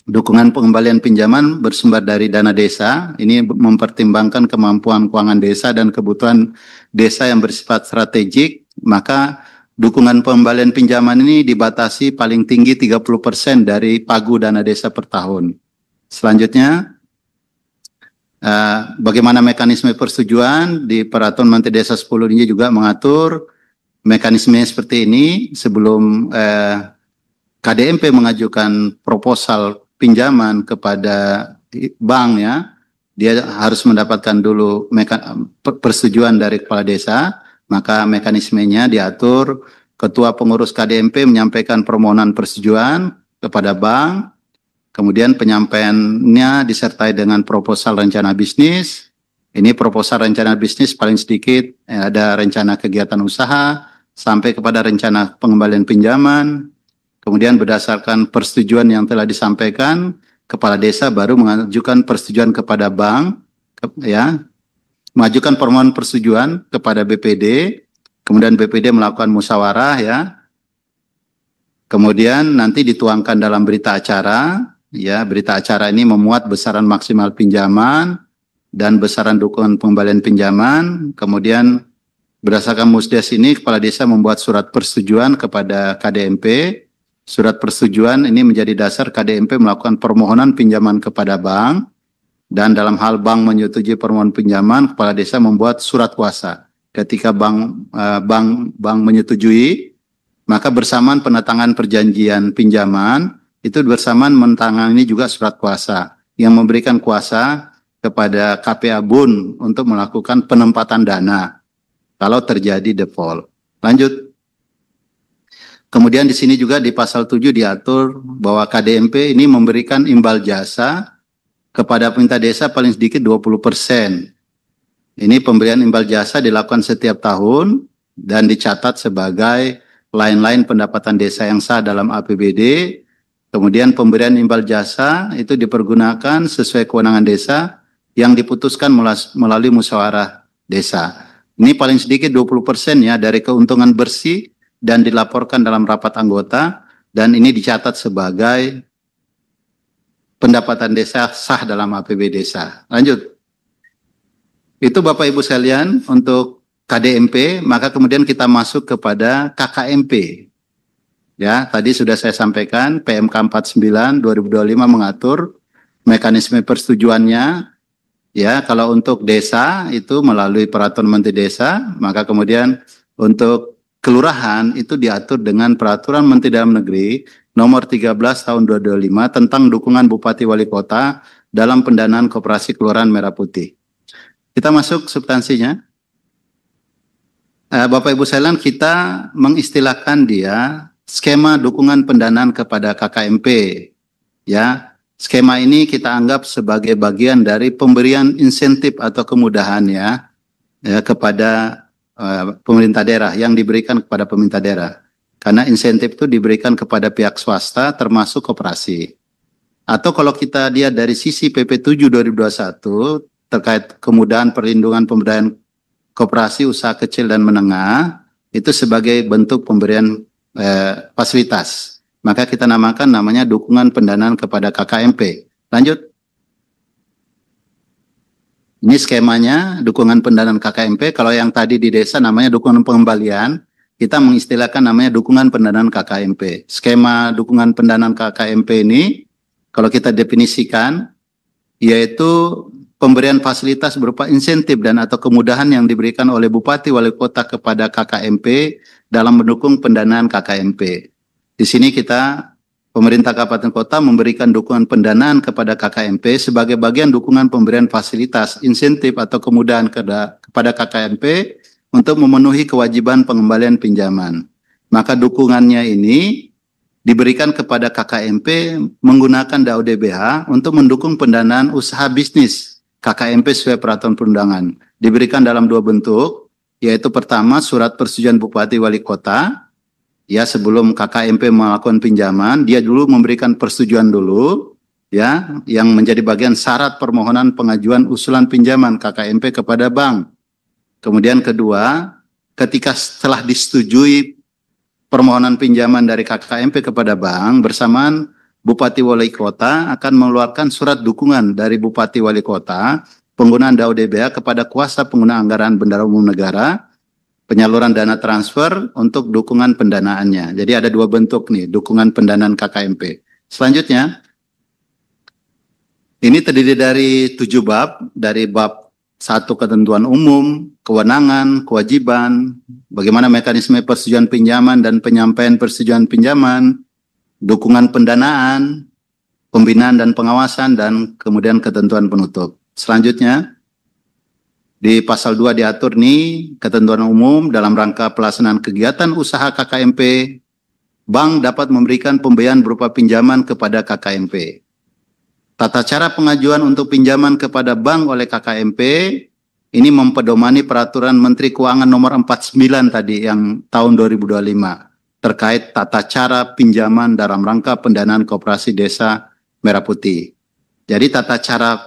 dukungan pengembalian pinjaman bersumber dari dana desa. Ini mempertimbangkan kemampuan keuangan desa dan kebutuhan desa yang bersifat strategik. Maka dukungan pengembalian pinjaman ini dibatasi paling tinggi 30% dari pagu dana desa per tahun. Selanjutnya, bagaimana mekanisme persetujuan di peraturan Menteri Desa 10 ini juga mengatur mekanisme seperti ini. Sebelum KDMP mengajukan proposal pinjaman kepada bank ya, dia harus mendapatkan dulu persetujuan dari kepala desa, maka mekanismenya diatur ketua pengurus KDMP menyampaikan permohonan persetujuan kepada bank, kemudian penyampaiannya disertai dengan proposal rencana bisnis. Ini proposal rencana bisnis paling sedikit ada rencana kegiatan usaha sampai kepada rencana pengembalian pinjaman. Kemudian berdasarkan persetujuan yang telah disampaikan, kepala desa baru mengajukan persetujuan kepada bank, ya, mengajukan permohonan persetujuan kepada BPD, kemudian BPD melakukan musyawarah, ya, kemudian nanti dituangkan dalam berita acara, ya, berita acara ini memuat besaran maksimal pinjaman dan besaran dukungan pengembalian pinjaman, kemudian berdasarkan musdes ini kepala desa membuat surat persetujuan kepada KDMP. Surat persetujuan ini menjadi dasar KDMP melakukan permohonan pinjaman kepada bank, dan dalam hal bank menyetujui permohonan pinjaman, kepala desa membuat surat kuasa. Ketika bank menyetujui, maka bersamaan penatangan perjanjian pinjaman itu bersamaan menandatangani juga surat kuasa yang memberikan kuasa kepada KPA Bun untuk melakukan penempatan dana kalau terjadi default. Lanjut. Kemudian di sini juga di pasal 7 diatur bahwa KDMP ini memberikan imbal jasa kepada pemerintah desa paling sedikit 20%. Ini pemberian imbal jasa dilakukan setiap tahun dan dicatat sebagai lain-lain pendapatan desa yang sah dalam APBD. Kemudian pemberian imbal jasa itu dipergunakan sesuai kewenangan desa yang diputuskan melalui musyawarah desa. Ini paling sedikit 20% ya dari keuntungan bersih dan dilaporkan dalam rapat anggota, dan ini dicatat sebagai pendapatan desa sah dalam APBD desa. Lanjut. Itu Bapak Ibu sekalian untuk KDMP, maka kemudian kita masuk kepada KKMP. Ya, tadi sudah saya sampaikan PMK 49 2025 mengatur mekanisme persetujuannya. Ya, kalau untuk desa itu melalui peraturan Menteri Desa, maka kemudian untuk kelurahan itu diatur dengan peraturan Menteri Dalam Negeri nomor 13 tahun 2025 tentang dukungan Bupati Wali Kota dalam pendanaan koperasi Kelurahan Merah Putih. Kita masuk substansinya. Bapak Ibu sekalian, kita mengistilahkan dia skema dukungan pendanaan kepada KKMP. Ya, skema ini kita anggap sebagai bagian dari pemberian insentif atau kemudahan ya kepada pemerintah daerah yang diberikan kepada pemerintah daerah. Karena insentif itu diberikan kepada pihak swasta termasuk koperasi. Atau kalau kita lihat dari sisi PP 7 2021 terkait kemudahan perlindungan pemberdayaan koperasi usaha kecil dan menengah itu sebagai bentuk pemberian fasilitas. Maka kita namakan namanya dukungan pendanaan kepada KKMP. Lanjut. Ini skemanya dukungan pendanaan KKMP. Kalau yang tadi di desa namanya dukungan pengembalian, kita mengistilahkan namanya dukungan pendanaan KKMP. Skema dukungan pendanaan KKMP ini, kalau kita definisikan, yaitu pemberian fasilitas berupa insentif dan atau kemudahan yang diberikan oleh Bupati Wali Kota kepada KKMP dalam mendukung pendanaan KKMP. Di sini kita, pemerintah Kabupaten Kota memberikan dukungan pendanaan kepada KKMP sebagai bagian dukungan pemberian fasilitas, insentif atau kemudahan kepada KKMP untuk memenuhi kewajiban pengembalian pinjaman. Maka dukungannya ini diberikan kepada KKMP menggunakan DAU/DBH untuk mendukung pendanaan usaha bisnis KKMP sesuai peraturan perundangan. Diberikan dalam dua bentuk, yaitu pertama surat persetujuan Bupati Wali Kota, ya sebelum KKMP melakukan pinjaman, dia dulu memberikan persetujuan dulu, ya, yang menjadi bagian syarat permohonan pengajuan usulan pinjaman KKMP kepada bank. Kemudian kedua, ketika setelah disetujui permohonan pinjaman dari KKMP kepada bank, bersamaan Bupati Wali Kota akan mengeluarkan surat dukungan dari Bupati Wali Kota penggunaan DAU/DBH kepada kuasa pengguna anggaran bendara umum negara, penyaluran dana transfer untuk dukungan pendanaannya. Jadi ada dua bentuk nih, dukungan pendanaan KKMP. Selanjutnya, ini terdiri dari 7 bab, dari bab 1 ketentuan umum, kewenangan, kewajiban, bagaimana mekanisme persetujuan pinjaman dan penyampaian persetujuan pinjaman, dukungan pendanaan, pembinaan dan pengawasan, dan kemudian ketentuan penutup. Selanjutnya, di pasal 2 diatur nih, ketentuan umum dalam rangka pelaksanaan kegiatan usaha KKMP, bank dapat memberikan pembiayaan berupa pinjaman kepada KKMP. Tata cara pengajuan untuk pinjaman kepada bank oleh KKMP ini mempedomani peraturan Menteri Keuangan nomor 49 tadi yang tahun 2025 terkait tata cara pinjaman dalam rangka pendanaan koperasi desa Merah Putih. Jadi tata cara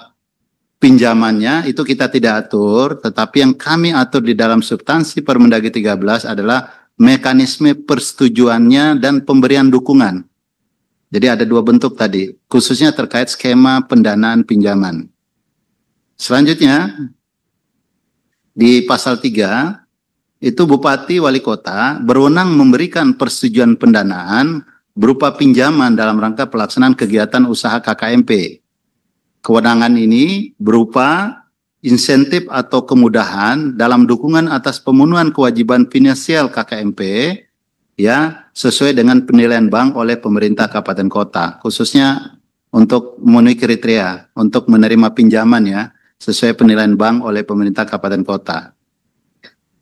pinjamannya itu kita tidak atur, tetapi yang kami atur di dalam substansi Permendagri 13 adalah mekanisme persetujuannya dan pemberian dukungan. Jadi ada dua bentuk tadi, khususnya terkait skema pendanaan pinjaman. Selanjutnya, di pasal 3, itu Bupati Wali Kota berwenang memberikan persetujuan pendanaan berupa pinjaman dalam rangka pelaksanaan kegiatan usaha KKMP. Kewenangan ini berupa insentif atau kemudahan dalam dukungan atas pemenuhan kewajiban finansial KKMP, ya, sesuai dengan penilaian bank oleh pemerintah kabupaten kota, khususnya untuk memenuhi kriteria untuk menerima pinjaman ya, sesuai penilaian bank oleh pemerintah kabupaten kota.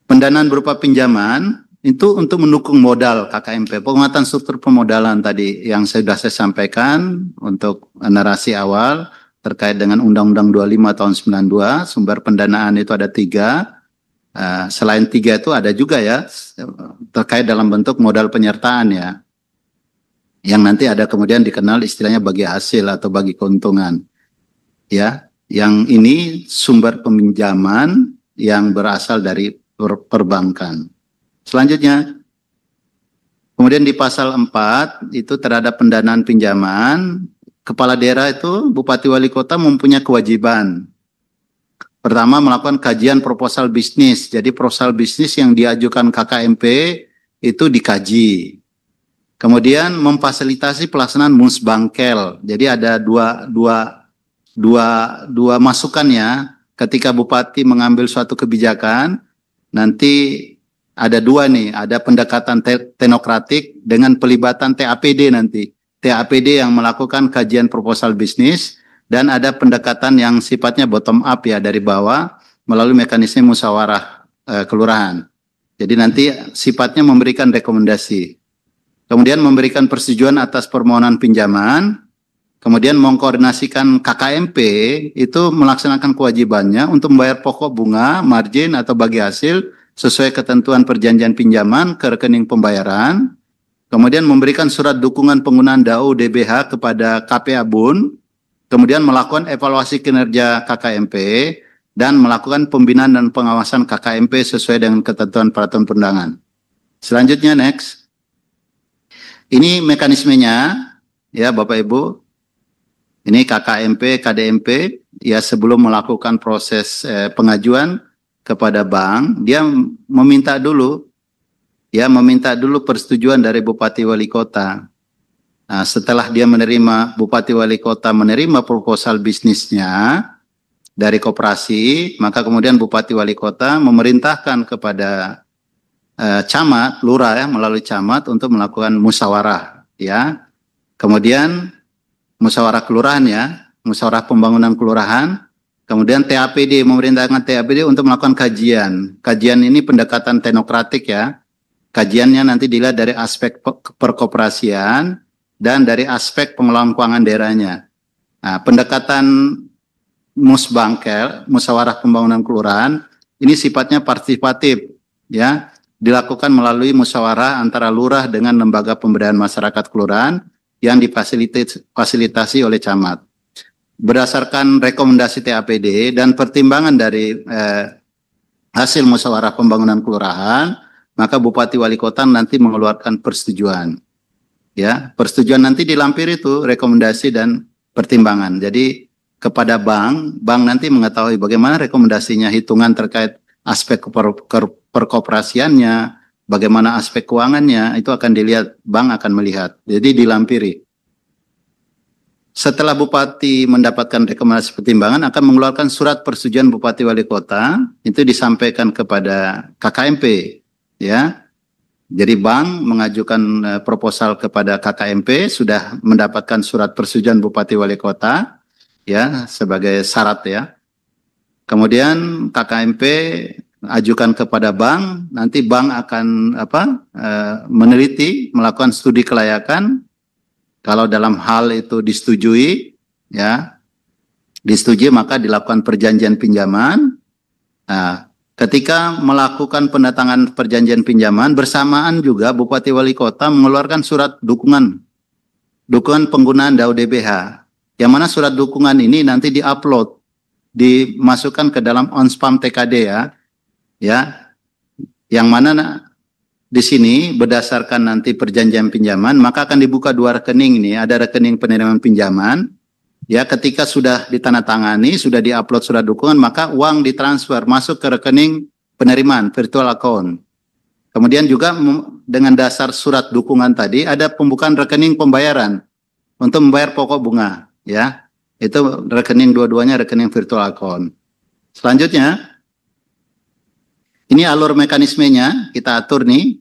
Pendanaan berupa pinjaman itu untuk mendukung modal KKMP, penguatan struktur pemodalan tadi yang sudah saya sampaikan untuk narasi awal terkait dengan Undang-Undang 25 tahun 92, sumber pendanaan itu ada 3. Selain 3 itu ada juga ya terkait dalam bentuk modal penyertaan ya, yang nanti ada kemudian dikenal istilahnya bagi hasil atau bagi keuntungan ya, yang ini sumber peminjaman yang berasal dari perbankan. Selanjutnya, kemudian di pasal 4 itu terhadap pendanaan pinjaman, kepala daerah itu Bupati Wali Kota mempunyai kewajiban. Pertama, melakukan kajian proposal bisnis. Jadi proposal bisnis yang diajukan KKMP itu dikaji. Kemudian memfasilitasi pelaksanaan musbangkel. Jadi ada dua masukan ya. Ketika Bupati mengambil suatu kebijakan, nanti ada dua nih. Ada pendekatan teknokratik dengan pelibatan TAPD nanti. TAPD yang melakukan kajian proposal bisnis, dan ada pendekatan yang sifatnya bottom up ya, dari bawah melalui mekanisme musyawarah kelurahan. Jadi nanti sifatnya memberikan rekomendasi. Kemudian memberikan persetujuan atas permohonan pinjaman. kemudian mengkoordinasikan KKMP itu melaksanakan kewajibannya untuk membayar pokok bunga, margin atau bagi hasil sesuai ketentuan perjanjian pinjaman ke rekening pembayaran, kemudian memberikan surat dukungan penggunaan DAU DBH kepada KPA Bun, kemudian melakukan evaluasi kinerja KKMP, dan melakukan pembinaan dan pengawasan KKMP sesuai dengan ketentuan peraturan perundangan. Selanjutnya, next. Ini mekanismenya, ya Bapak Ibu. Ini KKMP, KDMP, ya sebelum melakukan proses pengajuan kepada bank, dia meminta dulu persetujuan dari Bupati Wali Kota. Nah, setelah dia menerima, Bupati Wali Kota menerima proposal bisnisnya dari koperasi, maka kemudian Bupati Wali Kota memerintahkan kepada camat, lurah ya, melalui camat untuk melakukan musyawarah, ya. Kemudian musyawarah kelurahan ya, musyawarah pembangunan kelurahan, kemudian TAPD, memerintahkan TAPD untuk melakukan kajian. Kajian ini pendekatan teknokratik ya. Kajiannya nanti dilihat dari aspek perkoperasian dan dari aspek pengelolaan keuangan daerahnya. Nah, pendekatan musbangkel, musyawarah pembangunan kelurahan, ini sifatnya partisipatif ya, dilakukan melalui musyawarah antara lurah dengan lembaga pemberdayaan masyarakat kelurahan yang difasilitasi oleh camat. Berdasarkan rekomendasi TAPD dan pertimbangan dari hasil musyawarah pembangunan kelurahan, maka Bupati Wali Kota nanti mengeluarkan persetujuan. Ya, persetujuan nanti dilampir itu rekomendasi dan pertimbangan. Jadi kepada bank nanti mengetahui bagaimana rekomendasinya, hitungan terkait aspek perkoperasiannya, bagaimana aspek keuangannya, itu akan dilihat, bank akan melihat. Jadi dilampiri. Setelah Bupati mendapatkan rekomendasi pertimbangan, akan mengeluarkan surat persetujuan Bupati Wali Kota, itu disampaikan kepada KKMP. Ya, jadi bank mengajukan proposal kepada KKMP, sudah mendapatkan surat persetujuan Bupati Wali Kota, ya, sebagai syarat ya. Kemudian KKMP ajukan kepada bank, nanti bank akan meneliti, melakukan studi kelayakan. Kalau dalam hal itu disetujui, ya, disetujui maka dilakukan perjanjian pinjaman. Nah, ketika melakukan pendatangan perjanjian pinjaman, bersamaan juga Bupati Wali Kota mengeluarkan surat dukungan penggunaan DAU DBH, yang mana surat dukungan ini nanti diupload, dimasukkan ke dalam OnSpam TKD ya, yang mana di sini berdasarkan nanti perjanjian pinjaman, maka akan dibuka dua rekening ini, ada rekening penerimaan pinjaman, ya, ketika sudah ditandatangani, sudah diupload surat dukungan, maka uang ditransfer masuk ke rekening penerimaan virtual account. Kemudian juga dengan dasar surat dukungan tadi ada pembukaan rekening pembayaran untuk membayar pokok bunga, ya. Itu rekening, dua-duanya rekening virtual account. Selanjutnya, ini alur mekanismenya kita atur nih.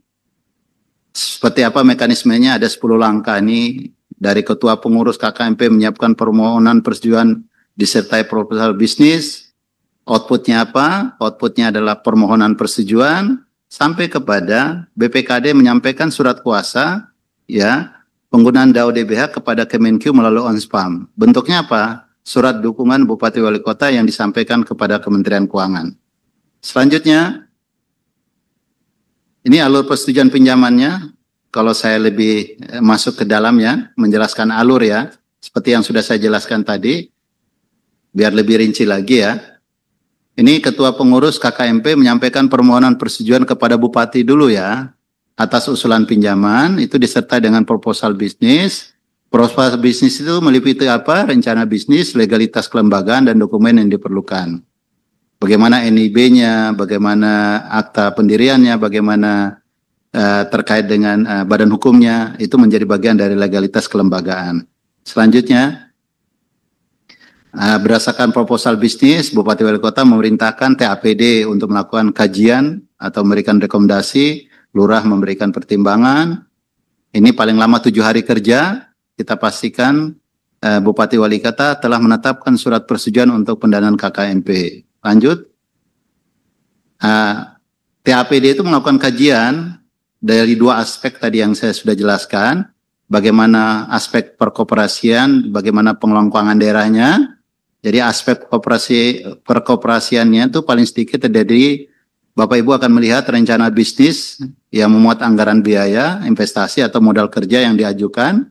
Seperti apa mekanismenya, ada 10 langkah ini. Dari Ketua Pengurus KKMP menyiapkan permohonan persetujuan disertai proposal bisnis. Outputnya apa? Outputnya adalah permohonan persetujuan sampai kepada BPKD menyampaikan surat kuasa, ya, penggunaan DAU DBH kepada Kemenq melalui OnSpam. Bentuknya apa? Surat dukungan Bupati Wali Kota yang disampaikan kepada Kementerian Keuangan. Selanjutnya, ini alur persetujuan pinjamannya. Kalau saya lebih masuk ke dalamnya, menjelaskan alur ya, seperti yang sudah saya jelaskan tadi, biar lebih rinci lagi ya. Ini Ketua Pengurus KKMP menyampaikan permohonan persetujuan kepada Bupati dulu ya, atas usulan pinjaman, itu disertai dengan proposal bisnis. Proposal bisnis itu meliputi apa? Rencana bisnis, legalitas kelembagaan, dan dokumen yang diperlukan. Bagaimana NIB-nya, bagaimana akta pendiriannya, bagaimana terkait dengan badan hukumnya, itu menjadi bagian dari legalitas kelembagaan. Selanjutnya, berdasarkan proposal bisnis, Bupati Wali Kota memerintahkan TAPD untuk melakukan kajian atau memberikan rekomendasi, lurah memberikan pertimbangan. Ini paling lama 7 hari kerja, kita pastikan Bupati Wali Kota telah menetapkan surat persetujuan untuk pendanaan KKMP. Lanjut, TAPD itu melakukan kajian dari 2 aspek tadi yang saya sudah jelaskan. bagaimana aspek perkoperasian, bagaimana pengelolaan keuangan daerahnya. Jadi aspek perkoperasiannya itu paling sedikit terjadi, Bapak Ibu akan melihat rencana bisnis yang memuat anggaran biaya, investasi atau modal kerja yang diajukan,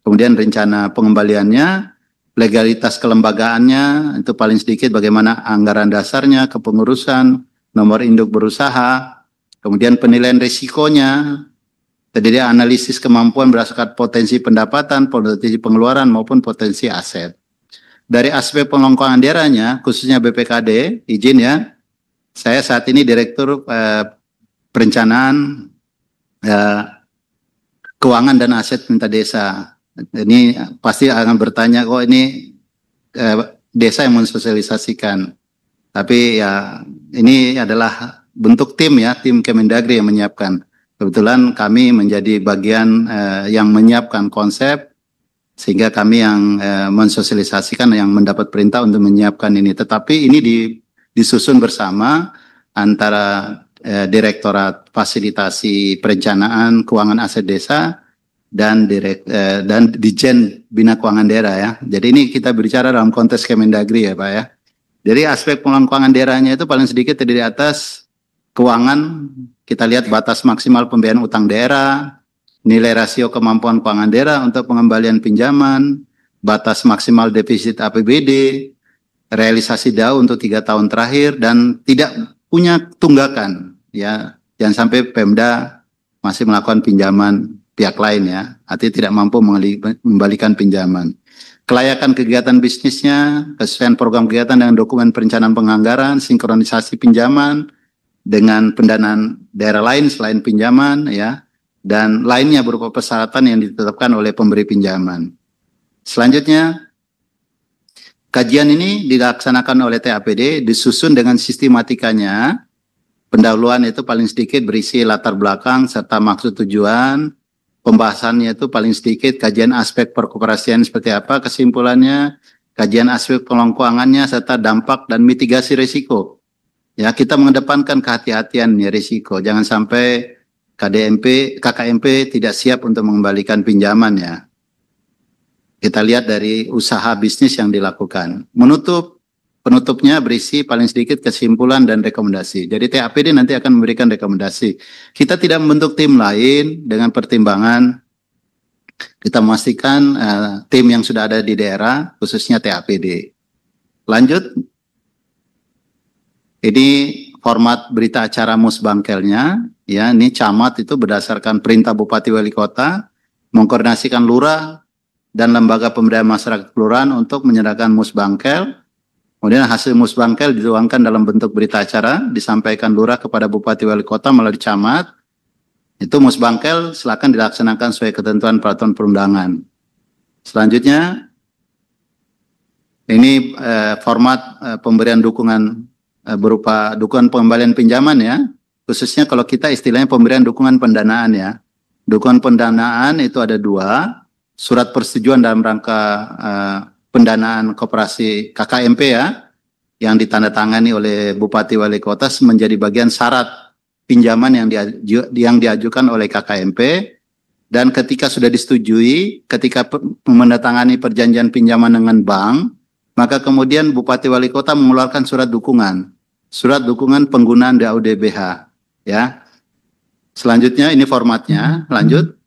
kemudian rencana pengembaliannya, legalitas kelembagaannya, itu paling sedikit bagaimana anggaran dasarnya, kepengurusan, nomor induk berusaha, kemudian penilaian risikonya, terjadi analisis kemampuan berdasarkan potensi pendapatan, potensi pengeluaran maupun potensi aset. Dari aspek pengelolaan keuangan daerahnya, khususnya BPKD, izin ya, saya saat ini Direktur Perencanaan Keuangan dan Aset Pemerintah Desa. Ini pasti akan bertanya, kok ini desa yang mensosialisasikan. Tapi ya ini adalah bentuk tim ya, tim Kemendagri yang menyiapkan. Kebetulan kami menjadi bagian yang menyiapkan konsep, sehingga kami yang mensosialisasikan, yang mendapat perintah untuk menyiapkan ini. Tetapi ini disusun bersama antara Direktorat Fasilitasi Perencanaan Keuangan Aset Desa dan Dijen Bina Keuangan Daerah ya. Jadi ini kita bicara dalam konteks Kemendagri ya Pak ya. Jadi aspek pengelolaan keuangan daerahnya itu paling sedikit terdiri atas keuangan, kita lihat batas maksimal pembiayaan utang daerah, nilai rasio kemampuan keuangan daerah untuk pengembalian pinjaman, batas maksimal defisit APBD, realisasi DAU untuk 3 tahun terakhir, dan tidak punya tunggakan. Ya, jangan sampai Pemda masih melakukan pinjaman pihak lain ya, artinya tidak mampu mengembalikan pinjaman. Kelayakan kegiatan bisnisnya, kesesuaian program kegiatan dengan dokumen perencanaan penganggaran, sinkronisasi pinjaman dengan pendanaan daerah lain selain pinjaman ya, dan lainnya berupa persyaratan yang ditetapkan oleh pemberi pinjaman. Selanjutnya, kajian ini dilaksanakan oleh TAPD, disusun dengan sistematikanya. Pendahuluan itu paling sedikit berisi latar belakang serta maksud tujuan. Pembahasannya itu paling sedikit kajian aspek perkoperasian seperti apa, kesimpulannya, kajian aspek pengelolaan keuangannya serta dampak dan mitigasi risiko. Ya, kita mengedepankan kehati-hatian ya risiko. Jangan sampai KKMP tidak siap untuk mengembalikan pinjaman ya. Kita lihat dari usaha bisnis yang dilakukan. Penutupnya berisi paling sedikit kesimpulan dan rekomendasi. Jadi TAPD nanti akan memberikan rekomendasi. Kita tidak membentuk tim lain dengan pertimbangan kita memastikan tim yang sudah ada di daerah, khususnya TAPD. Lanjut. Ini format berita acara musbangkelnya. Ya, ini camat itu berdasarkan perintah Bupati Wali Kota mengkoordinasikan lurah dan lembaga pemberdayaan masyarakat kelurahan untuk menyerahkan musbangkel. Kemudian hasil musbangkel dituangkan dalam bentuk berita acara, disampaikan lurah kepada Bupati Wali Kota melalui camat. Itu musbangkel silakan dilaksanakan sesuai ketentuan peraturan perundangan. Selanjutnya, ini format pemberian dukungan berupa dukungan pengembalian pinjaman ya. Khususnya kalau kita istilahnya pemberian dukungan pendanaan ya. Dukungan pendanaan itu ada 2, surat persetujuan dalam rangka pendanaan koperasi KKMP ya, yang ditandatangani oleh Bupati Wali Kota menjadi bagian syarat pinjaman yang diajukan oleh KKMP, dan ketika sudah disetujui, ketika menandatangani perjanjian pinjaman dengan bank, maka kemudian Bupati Wali Kota mengeluarkan surat dukungan penggunaan DAU/DBH ya. Selanjutnya ini formatnya, lanjut.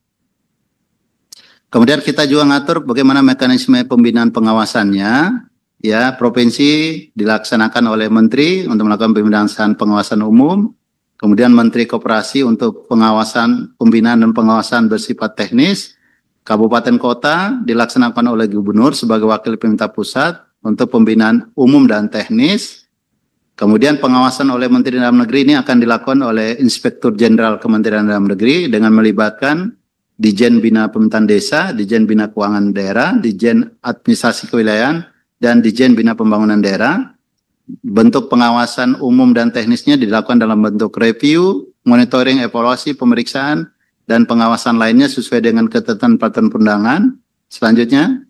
Kemudian kita juga ngatur bagaimana mekanisme pembinaan pengawasannya. Ya, provinsi dilaksanakan oleh Menteri untuk melakukan pengawasan umum. Kemudian Menteri Koperasi untuk pembinaan dan pengawasan bersifat teknis. Kabupaten Kota dilaksanakan oleh Gubernur sebagai wakil pemerintah pusat untuk pembinaan umum dan teknis. Kemudian pengawasan oleh Menteri Dalam Negeri ini akan dilakukan oleh Inspektur Jenderal Kementerian Dalam Negeri dengan melibatkan Dijen Bina Pemerintahan Desa, Dijen Bina Keuangan Daerah, Dijen Administrasi Kewilayahan, dan Dijen Bina Pembangunan Daerah. Bentuk pengawasan umum dan teknisnya dilakukan dalam bentuk review, monitoring, evaluasi, pemeriksaan, dan pengawasan lainnya sesuai dengan ketentuan peraturan perundangan. Selanjutnya,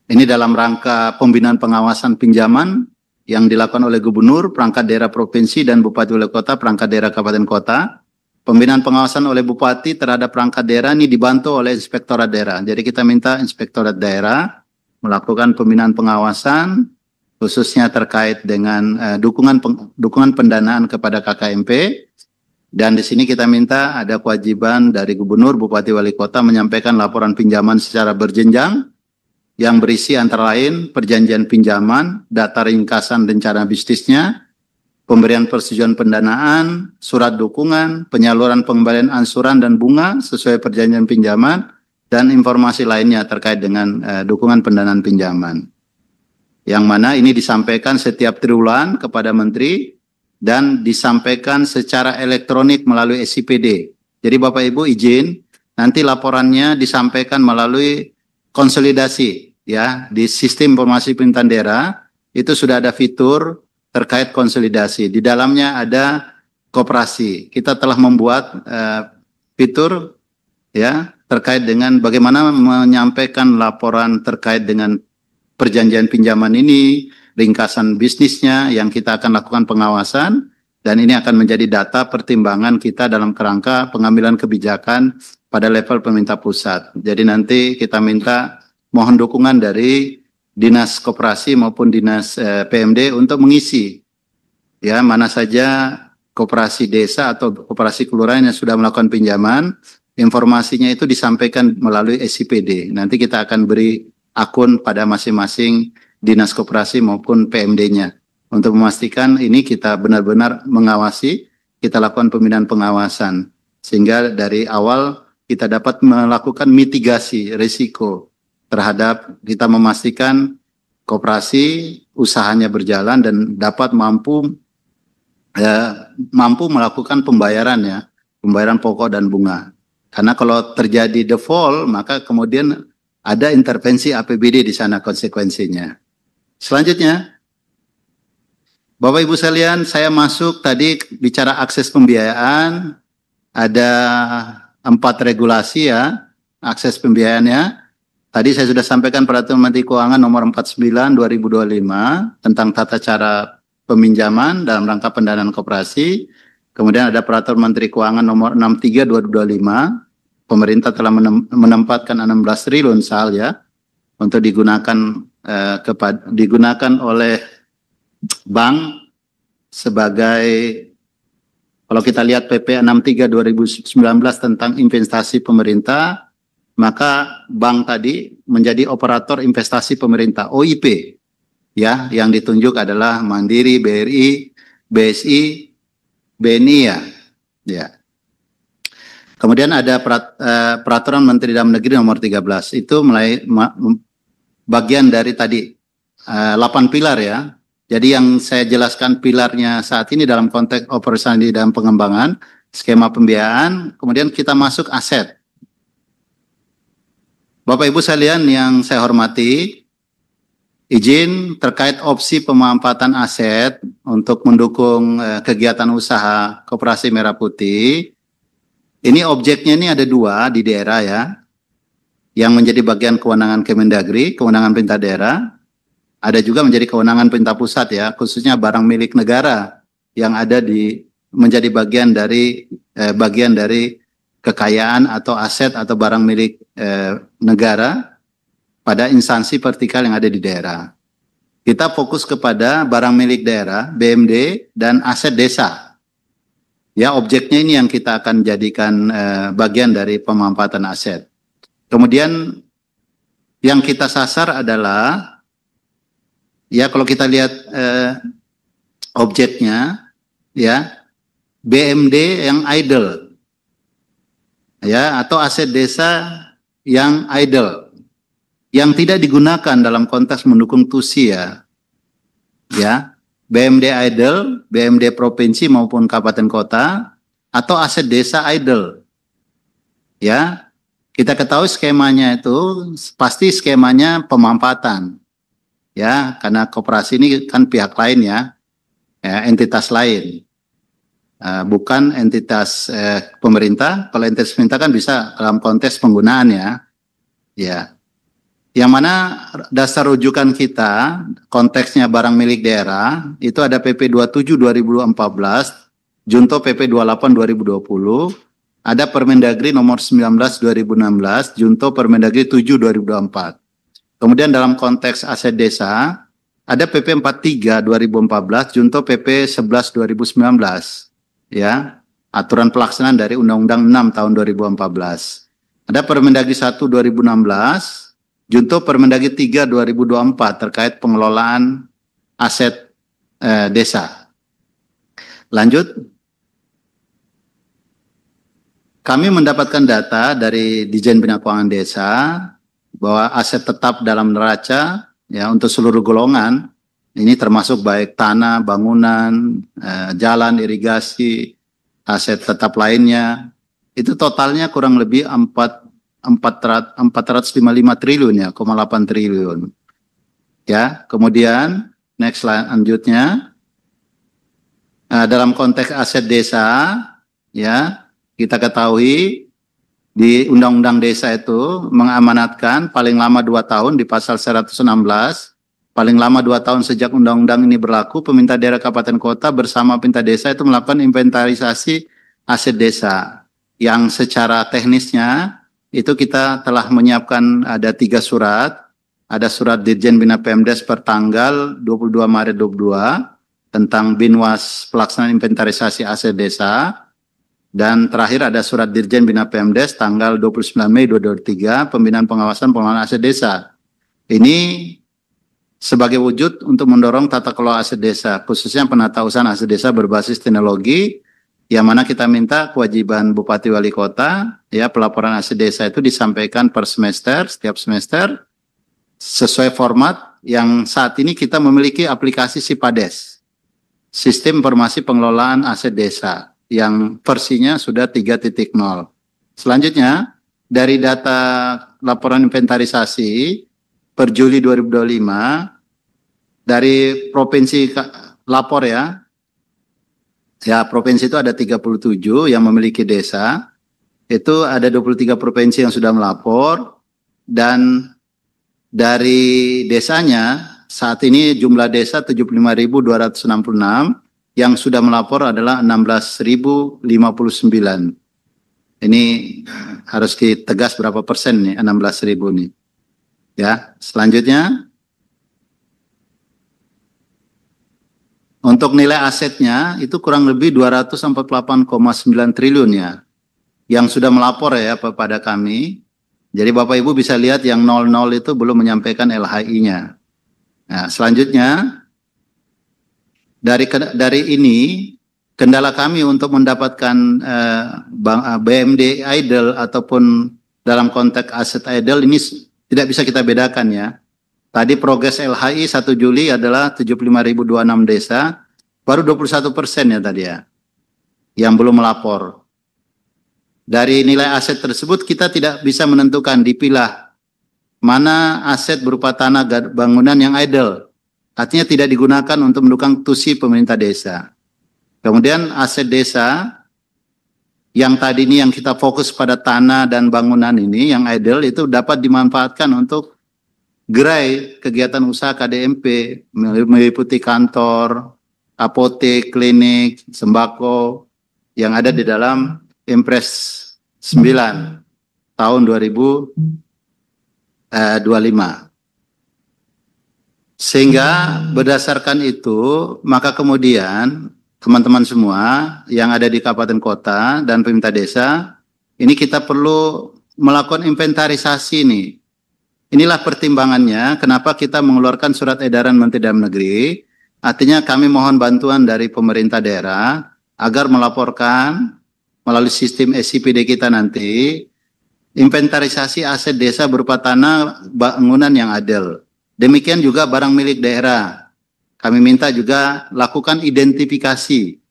ini dalam rangka pembinaan pengawasan pinjaman yang dilakukan oleh Gubernur, perangkat daerah provinsi, dan Bupati Wali Kota, perangkat daerah kabupaten kota. Pembinaan pengawasan oleh Bupati terhadap perangkat daerah ini dibantu oleh Inspektorat Daerah. Jadi kita minta Inspektorat Daerah melakukan pembinaan pengawasan khususnya terkait dengan dukungan pendanaan kepada KKMP. Dan di sini kita minta ada kewajiban dari Gubernur, Bupati, Wali Kota menyampaikan laporan pinjaman secara berjenjang yang berisi antara lain perjanjian pinjaman, data ringkasan rencana bisnisnya, pemberian persetujuan pendanaan, surat dukungan, penyaluran pengembalian angsuran dan bunga sesuai perjanjian pinjaman, dan informasi lainnya terkait dengan dukungan pendanaan pinjaman. Yang mana ini disampaikan setiap triwulan kepada Menteri dan disampaikan secara elektronik melalui SIPD. Jadi Bapak Ibu izin, nanti laporannya disampaikan melalui konsolidasi ya di sistem informasi pemerintahan daerah, itu sudah ada fitur terkait konsolidasi. Di dalamnya ada koperasi. Kita telah membuat fitur ya terkait dengan bagaimana menyampaikan laporan terkait dengan perjanjian pinjaman ini, ringkasan bisnisnya yang kita akan lakukan pengawasan, dan ini akan menjadi data pertimbangan kita dalam kerangka pengambilan kebijakan pada level pemerintah pusat. Jadi nanti kita minta mohon dukungan dari Dinas Koperasi maupun Dinas PMD untuk mengisi ya mana saja koperasi desa atau koperasi kelurahan yang sudah melakukan pinjaman, informasinya itu disampaikan melalui SIPD. Nanti kita akan beri akun pada masing-masing Dinas Koperasi maupun PMD-nya untuk memastikan ini kita benar-benar mengawasi, kita lakukan pembinaan pengawasan sehingga dari awal kita dapat melakukan mitigasi risiko terhadap kita memastikan koperasi usahanya berjalan dan dapat mampu melakukan pembayaran ya, pembayaran pokok dan bunga. Karena kalau terjadi default maka kemudian ada intervensi APBD di sana konsekuensinya. Selanjutnya, Bapak Ibu sekalian, saya masuk tadi bicara akses pembiayaan, ada 4 regulasi ya, akses pembiayaannya. Tadi saya sudah sampaikan Peraturan Menteri Keuangan nomor 49 2025 tentang tata cara peminjaman dalam rangka pendanaan koperasi. Kemudian ada Peraturan Menteri Keuangan nomor 63 2025. Pemerintah telah menempatkan 16 triliun SAL ya untuk digunakan oleh bank sebagai, kalau kita lihat PP 63 2019 tentang investasi pemerintah, maka bank tadi menjadi operator investasi pemerintah OIP ya, yang ditunjuk adalah Mandiri, BRI, BSI, BNI ya. Kemudian ada Peraturan Menteri Dalam Negeri nomor 13, itu mulai bagian dari tadi 8 pilar ya. Jadi yang saya jelaskan pilarnya saat ini dalam konteks operasional dan pengembangan, skema pembiayaan, kemudian kita masuk aset. Bapak Ibu sekalian yang saya hormati, izin terkait opsi pemanfaatan aset untuk mendukung kegiatan usaha Koperasi Merah Putih. Ini objeknya ini ada 2 di daerah ya, yang menjadi bagian kewenangan Kemendagri, kewenangan pemerintah daerah. Ada juga menjadi kewenangan pemerintah pusat ya, khususnya barang milik negara yang ada menjadi bagian dari kekayaan atau aset atau barang milik negara pada instansi vertikal yang ada di daerah. Kita fokus kepada barang milik daerah, BMD, dan aset desa. Ya, objeknya ini yang kita akan jadikan bagian dari pemanfaatan aset. Kemudian yang kita sasar adalah, ya kalau kita lihat objeknya, ya BMD yang idle, ya, atau aset desa yang idle, yang tidak digunakan dalam konteks mendukung TUSI ya, BMD idle, BMD provinsi maupun kabupaten kota, atau aset desa idle, ya. Kita ketahui skemanya itu pasti skemanya pemanfaatan, ya, karena koperasi ini kan pihak lain ya entitas lain. Bukan entitas pemerintah. Kalau entitas pemerintah kan bisa dalam konteks penggunaan ya. Yang mana dasar rujukan kita konteksnya barang milik daerah itu ada PP 27 2014 Junto PP 28 2020, ada Permendagri nomor 19 2016, Junto Permendagri 7 2024. Kemudian dalam konteks aset desa, ada PP 43 2014, Junto PP 11 2019. Ya, aturan pelaksanaan dari Undang-Undang 6 tahun 2014. Ada Permendagri 1 2016, Junto Permendagri 3 2024 terkait pengelolaan aset desa. Lanjut. Kami mendapatkan data dari Ditjen Bina Keuangan Desa bahwa aset tetap dalam neraca ya untuk seluruh golongan ini termasuk baik tanah, bangunan, jalan, irigasi, aset tetap lainnya itu totalnya kurang lebih 455 triliun ya, 0,8 triliun. Ya, kemudian next slide lanjutnya dalam konteks aset desa ya. Kita ketahui di Undang-Undang Desa itu mengamanatkan paling lama 2 tahun di pasal 116, paling lama 2 tahun sejak Undang-Undang ini berlaku, pemerintah daerah kabupaten kota bersama pemerintah desa itu melakukan inventarisasi aset desa. Yang secara teknisnya itu kita telah menyiapkan ada 3 surat, ada surat Dirjen Bina Pemdes per tanggal 22 Maret 22 tentang Binwas pelaksanaan inventarisasi aset desa. Dan terakhir ada surat Dirjen Bina Pemdes tanggal 29 Mei 2023 pembinaan pengawasan pengelolaan aset desa. Ini sebagai wujud untuk mendorong tata kelola aset desa, khususnya penatausahaan aset desa berbasis teknologi, yang mana kita minta kewajiban Bupati Wali Kota, ya pelaporan aset desa itu disampaikan per semester, setiap semester, sesuai format yang saat ini kita memiliki aplikasi SIPADES, Sistem Informasi Pengelolaan Aset Desa, yang versinya sudah 3.0. Selanjutnya, dari data laporan inventarisasi per Juli 2025, dari provinsi lapor ya provinsi itu ada 37 yang memiliki desa, itu ada 23 provinsi yang sudah melapor, dan dari desanya saat ini jumlah desa 75.266, yang sudah melapor adalah 16.059. Ini harus ditegas berapa persen nih 16.000 nih. Ya, selanjutnya untuk nilai asetnya itu kurang lebih 248,9 triliun ya, yang sudah melapor ya pada kami. Jadi Bapak Ibu bisa lihat yang 00 itu belum menyampaikan LHI-nya. Nah, selanjutnya dari ini kendala kami untuk mendapatkan BMD idle ataupun dalam konteks aset idle ini tidak bisa kita bedakan ya. Tadi progres LHI 1 Juli adalah 75.026 desa, baru 21% ya tadi ya, yang belum melapor. Dari nilai aset tersebut kita tidak bisa menentukan, dipilah mana aset berupa tanah bangunan yang idle. Artinya tidak digunakan untuk mendukung tusi pemerintah desa. Kemudian aset desa yang tadi ini yang kita fokus pada tanah dan bangunan ini yang idle itu dapat dimanfaatkan untuk gerai kegiatan usaha KDMP meliputi kantor, apotek, klinik, sembako yang ada di dalam Impres 9 tahun 2025. Sehingga berdasarkan itu, maka kemudian teman-teman semua yang ada di kabupaten kota dan pemerintah desa, ini kita perlu melakukan inventarisasi nih. Inilah pertimbangannya kenapa kita mengeluarkan surat edaran Menteri Dalam Negeri. Artinya kami mohon bantuan dari pemerintah daerah agar melaporkan melalui sistem SIPD kita nanti inventarisasi aset desa berupa tanah bangunan yang idle. Demikian juga barang milik daerah. Kami minta juga lakukan identifikasi.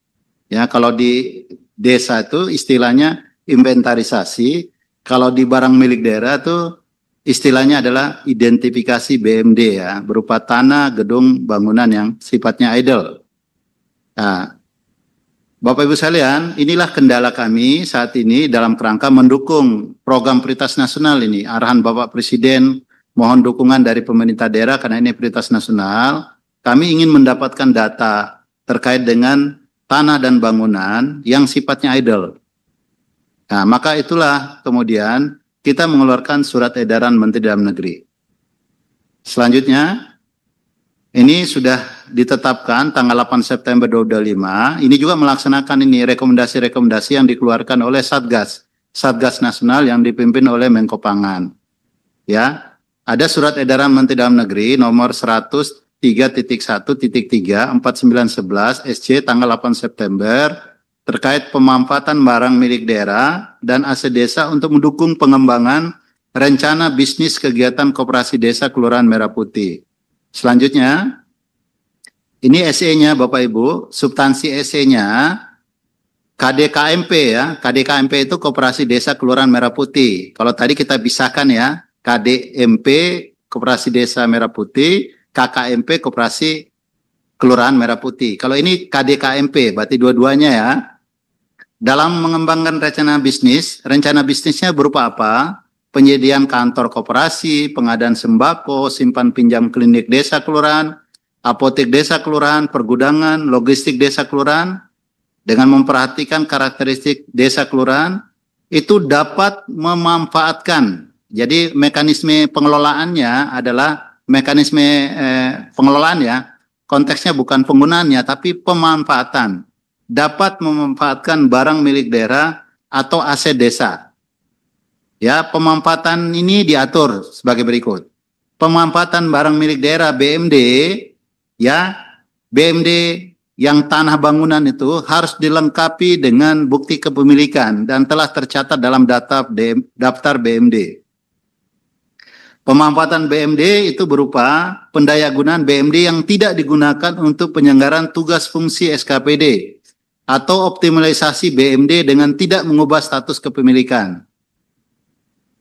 Ya, kalau di desa itu istilahnya inventarisasi, kalau di barang milik daerah itu istilahnya adalah identifikasi BMD ya, berupa tanah, gedung, bangunan yang sifatnya idle. Nah, Bapak Ibu sekalian, inilah kendala kami saat ini dalam kerangka mendukung program prioritas nasional ini. Arahan Bapak Presiden, mohon dukungan dari pemerintah daerah karena ini prioritas nasional. Kami ingin mendapatkan data terkait dengan tanah dan bangunan yang sifatnya idle. Nah, maka itulah kemudian kita mengeluarkan surat edaran Menteri Dalam Negeri. Selanjutnya, ini sudah ditetapkan tanggal 8 September 2025. Ini juga melaksanakan ini rekomendasi-rekomendasi yang dikeluarkan oleh Satgas Nasional yang dipimpin oleh Menko Pangan. Ya, ada surat edaran Menteri Dalam Negeri nomor 103.1.3 4911 SC tanggal 8 September terkait pemanfaatan barang milik daerah dan aset desa untuk mendukung pengembangan rencana bisnis kegiatan koperasi desa Kelurahan Merah Putih. Selanjutnya, ini SE-nya Bapak Ibu, substansi SE-nya KDKMP ya. KDKMP itu Koperasi Desa Kelurahan Merah Putih. Kalau tadi kita pisahkan ya, KDMP Koperasi Desa Merah Putih, KKMP Koperasi Kelurahan Merah Putih. Kalau ini KDKMP, berarti dua-duanya ya. Dalam mengembangkan rencana bisnisnya berupa apa? Penyediaan kantor koperasi, pengadaan sembako, simpan pinjam klinik desa kelurahan, apotek desa kelurahan, pergudangan, logistik desa kelurahan, dengan memperhatikan karakteristik desa kelurahan, itu dapat memanfaatkan. Jadi mekanisme pengelolaannya adalah mekanisme pengelolaan ya, konteksnya bukan penggunaannya, tapi pemanfaatan. Dapat memanfaatkan barang milik daerah atau aset desa. Ya, pemanfaatan ini diatur sebagai berikut. Pemanfaatan barang milik daerah BMD, ya, BMD yang tanah bangunan itu harus dilengkapi dengan bukti kepemilikan dan telah tercatat dalam daftar BMD. Pemanfaatan BMD itu berupa pendayagunaan BMD yang tidak digunakan untuk penyelenggaraan tugas fungsi SKPD atau optimalisasi BMD dengan tidak mengubah status kepemilikan.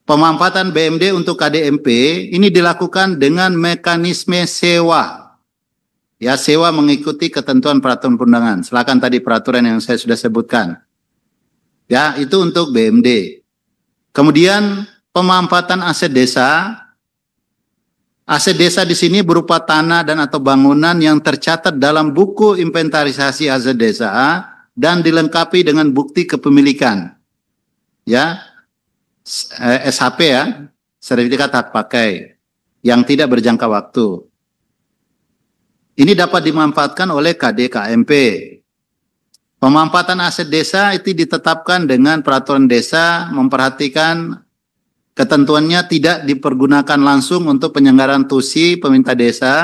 Pemanfaatan BMD untuk KDMP ini dilakukan dengan mekanisme sewa. Ya, sewa mengikuti ketentuan peraturan perundangan. Silakan tadi peraturan yang saya sudah sebutkan. Ya, itu untuk BMD. Kemudian pemanfaatan aset desa. Aset desa di sini berupa tanah dan atau bangunan yang tercatat dalam buku inventarisasi aset desa dan dilengkapi dengan bukti kepemilikan. Ya, SHP ya, sertifikat hak pakai yang tidak berjangka waktu. Ini dapat dimanfaatkan oleh KDKMP. Pemanfaatan aset desa itu ditetapkan dengan peraturan desa memperhatikan ketentuannya tidak dipergunakan langsung untuk penyelenggaraan tusi pemerintah desa,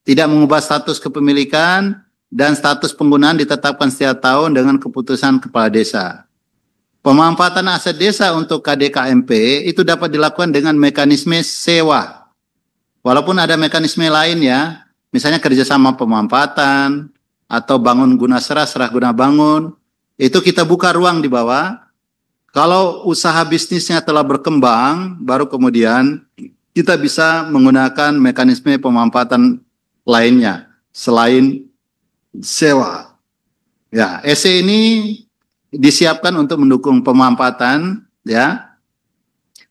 tidak mengubah status kepemilikan, dan status penggunaan ditetapkan setiap tahun dengan keputusan kepala desa. Pemanfaatan aset desa untuk KDKMP itu dapat dilakukan dengan mekanisme sewa. Walaupun ada mekanisme lain ya, misalnya kerjasama pemanfaatan, atau bangun guna serah guna bangun, itu kita buka ruang di bawah. Kalau usaha bisnisnya telah berkembang, baru kemudian kita bisa menggunakan mekanisme pemanfaatan lainnya, selain sewa. Ya, SE ini disiapkan untuk mendukung pemanfaatan ya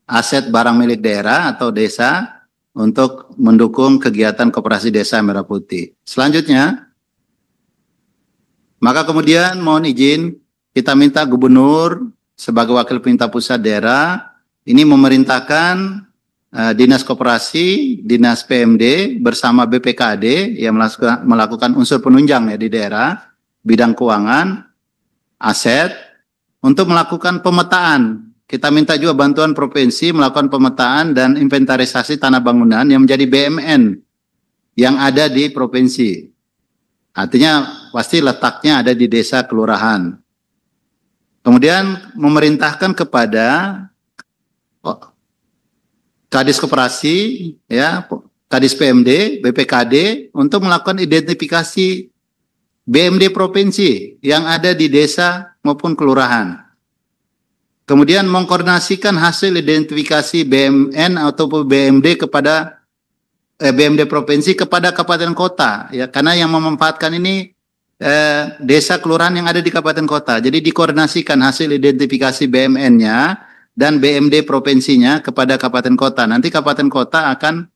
aset barang milik daerah atau desa untuk mendukung kegiatan koperasi desa Merah Putih. Selanjutnya, maka kemudian mohon izin kita minta gubernur sebagai wakil pemerintah pusat daerah ini memerintahkan Dinas Koperasi, Dinas PMD bersama BPKD yang melakukan unsur penunjang ya di daerah bidang keuangan, aset untuk melakukan pemetaan. Kita minta juga bantuan provinsi melakukan pemetaan dan inventarisasi tanah bangunan yang menjadi BMN yang ada di provinsi. Artinya pasti letaknya ada di desa kelurahan. Kemudian memerintahkan kepada Kadis Koperasi, ya, Kadis PMD, BPKD untuk melakukan identifikasi BMD provinsi yang ada di desa maupun kelurahan. Kemudian mengkoordinasikan hasil identifikasi BMN ataupun BMD kepada BMD provinsi kepada kabupaten kota, ya, karena yang memanfaatkan ini desa kelurahan yang ada di kabupaten kota. Jadi dikoordinasikan hasil identifikasi BMN-nya dan BMD provinsinya kepada kabupaten kota. Nanti kabupaten kota akan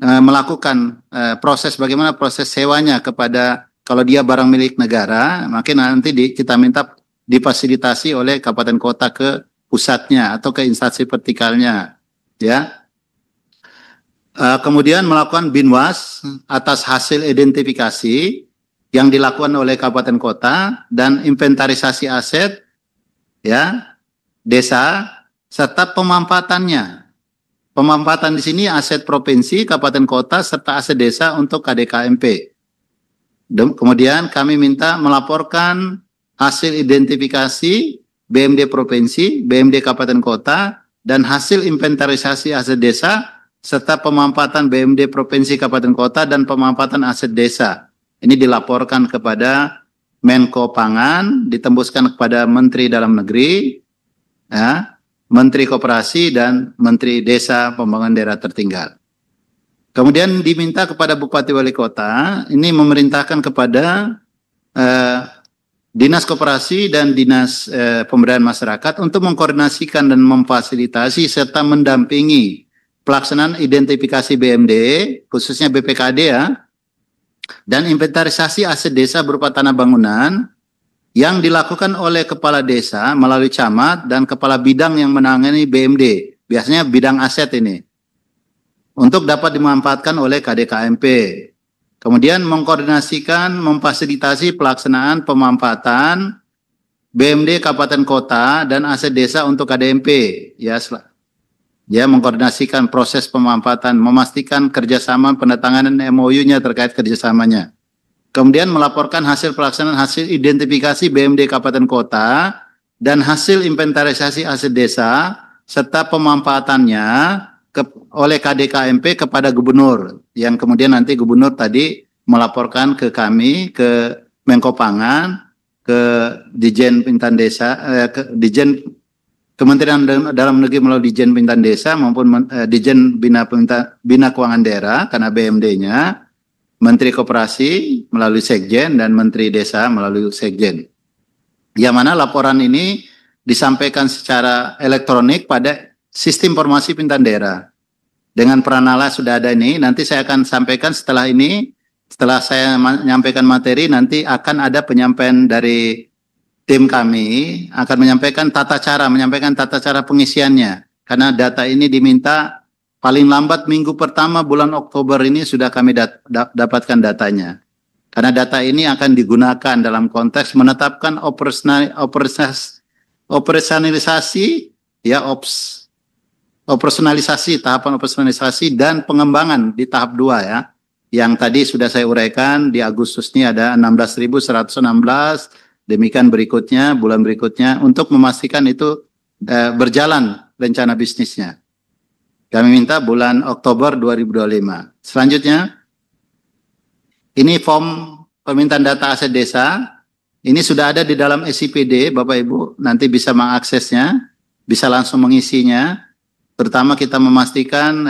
melakukan proses bagaimana proses sewanya kepada kalau dia barang milik negara, maka nanti kita minta difasilitasi oleh kabupaten kota ke pusatnya atau ke instansi vertikalnya, ya. Kemudian melakukan binwas atas hasil identifikasi yang dilakukan oleh kabupaten kota dan inventarisasi aset, ya, desa serta pemanfaatannya. Pemanfaatan di sini aset provinsi, kabupaten kota serta aset desa untuk KDKMP. Kemudian kami minta melaporkan hasil identifikasi BMD provinsi, BMD kabupaten kota dan hasil inventarisasi aset desa serta pemanfaatan BMD provinsi kabupaten kota dan pemanfaatan aset desa. Ini dilaporkan kepada Menko Pangan, ditembuskan kepada Menteri Dalam Negeri, ya, Menteri Koperasi dan Menteri Desa Pembangunan Daerah Tertinggal. Kemudian diminta kepada Bupati Wali Kota, ini memerintahkan kepada Dinas Koperasi dan Dinas Pemberdayaan Masyarakat untuk mengkoordinasikan dan memfasilitasi serta mendampingi pelaksanaan identifikasi BMD, khususnya BPKD ya, dan inventarisasi aset desa berupa tanah bangunan yang dilakukan oleh kepala desa melalui camat dan kepala bidang yang menangani BMD, biasanya bidang aset ini, untuk dapat dimanfaatkan oleh KDKMP. Kemudian mengkoordinasikan, memfasilitasi pelaksanaan pemanfaatan BMD Kabupaten Kota dan aset desa untuk KDMP, ya, mengkoordinasikan proses pemanfaatan, memastikan kerjasama penandatanganan MOU-nya terkait kerjasamanya. Kemudian melaporkan hasil pelaksanaan hasil identifikasi BMD Kabupaten Kota dan hasil inventarisasi aset desa serta pemanfaatannya oleh KDKMP kepada gubernur, yang kemudian nanti gubernur tadi melaporkan ke kami, ke Menko Pangan, ke Dijen Pintan Desa, ke Dijen Kementerian Dalam Negeri melalui Dijen Pintan Desa maupun Dijen Bina Keuangan Daerah karena BMD-nya, Menteri Koperasi melalui Sekjen dan Menteri Desa melalui Sekjen. Yang mana laporan ini disampaikan secara elektronik pada sistem informasi Pintan Daerah. Dengan Pranala sudah ada ini, nanti saya akan sampaikan setelah ini, setelah saya menyampaikan materi, nanti akan ada penyampaian dari tim kami akan menyampaikan tata cara pengisiannya. Karena data ini diminta paling lambat minggu pertama bulan Oktober ini sudah kami dapatkan datanya. Karena data ini akan digunakan dalam konteks menetapkan tahapan operasionalisasi dan pengembangan di tahap 2 ya. Yang tadi sudah saya uraikan, di Agustus ini ada 16.116, demikian berikutnya, bulan berikutnya, untuk memastikan itu berjalan rencana bisnisnya. Kami minta bulan Oktober 2025. Selanjutnya, ini form permintaan data aset desa. Ini sudah ada di dalam SIPD, Bapak Ibu, nanti bisa mengaksesnya, bisa langsung mengisinya. Terutama kita memastikan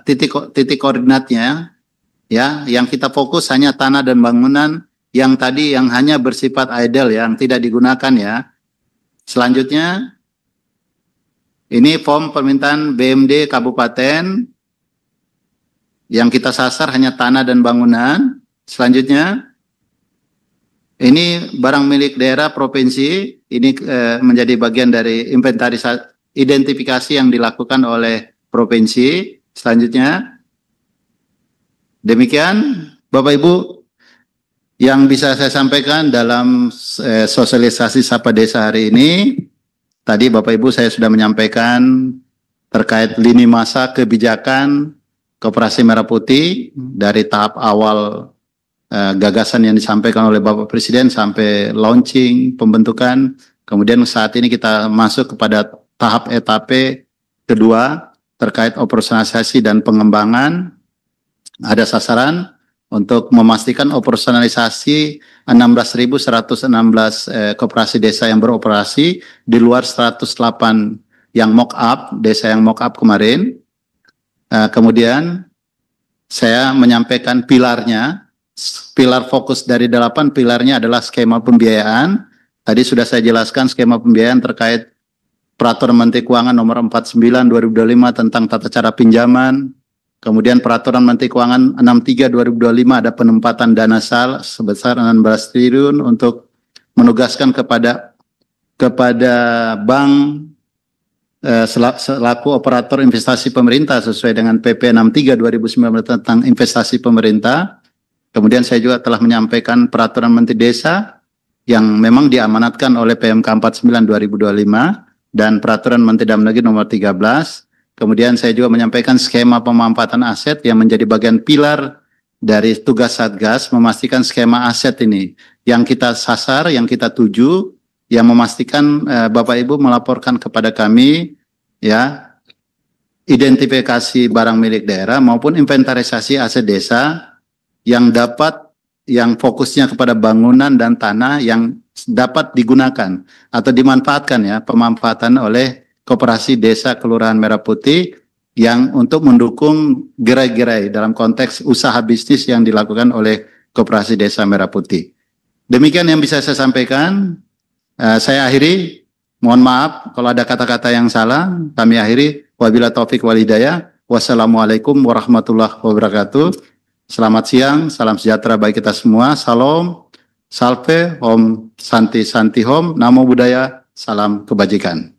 titik koordinatnya, ya, yang kita fokus hanya tanah dan bangunan yang tadi yang hanya bersifat idle, yang tidak digunakan ya. Selanjutnya, ini form permintaan BMD Kabupaten yang kita sasar hanya tanah dan bangunan. Selanjutnya, ini barang milik daerah provinsi, ini menjadi bagian dari inventarisasi identifikasi yang dilakukan oleh provinsi. Selanjutnya, demikian Bapak Ibu yang bisa saya sampaikan dalam sosialisasi Sapa Desa hari ini. Tadi Bapak Ibu saya sudah menyampaikan terkait lini masa kebijakan Koperasi Merah Putih dari tahap awal gagasan yang disampaikan oleh Bapak Presiden sampai launching, pembentukan. Kemudian saat ini kita masuk kepada tahap etape kedua terkait operasionalisasi dan pengembangan. Ada sasaran untuk memastikan operasionalisasi 16.116 koperasi desa yang beroperasi di luar 108 yang mock up, desa yang mock up kemarin. Kemudian saya menyampaikan pilarnya, pilar fokus dari 8 pilarnya adalah skema pembiayaan. Tadi sudah saya jelaskan skema pembiayaan terkait Peraturan Menteri Keuangan nomor 49 2025 tentang tata cara pinjaman. Kemudian Peraturan Menteri Keuangan 63/2025 ada penempatan dana SAL sebesar 16 triliun untuk menugaskan kepada bank selaku operator investasi pemerintah sesuai dengan PP 63 2019 tentang investasi pemerintah. Kemudian saya juga telah menyampaikan Peraturan Menteri Desa yang memang diamanatkan oleh PMK 49 2025 dan Peraturan Menteri Dalam Negeri nomor 13. Kemudian saya juga menyampaikan skema pemanfaatan aset yang menjadi bagian pilar dari tugas Satgas, memastikan skema aset ini yang kita sasar, yang kita tuju, yang memastikan Bapak Ibu melaporkan kepada kami ya identifikasi barang milik daerah maupun inventarisasi aset desa yang fokusnya kepada bangunan dan tanah yang dapat digunakan atau dimanfaatkan ya, pemanfaatan oleh Koperasi Desa Kelurahan Merah Putih yang untuk mendukung gerai-gerai dalam konteks usaha bisnis yang dilakukan oleh Koperasi Desa Merah Putih. Demikian yang bisa saya sampaikan. Saya akhiri. Mohon maaf kalau ada kata-kata yang salah. Kami akhiri. Wabillahi taufik wal hidayah. Wassalamualaikum warahmatullahi wabarakatuh. Selamat siang. Salam sejahtera bagi kita semua. Salam. Salve. Om Santi Santi Hom. Namo Buddhaya. Salam kebajikan.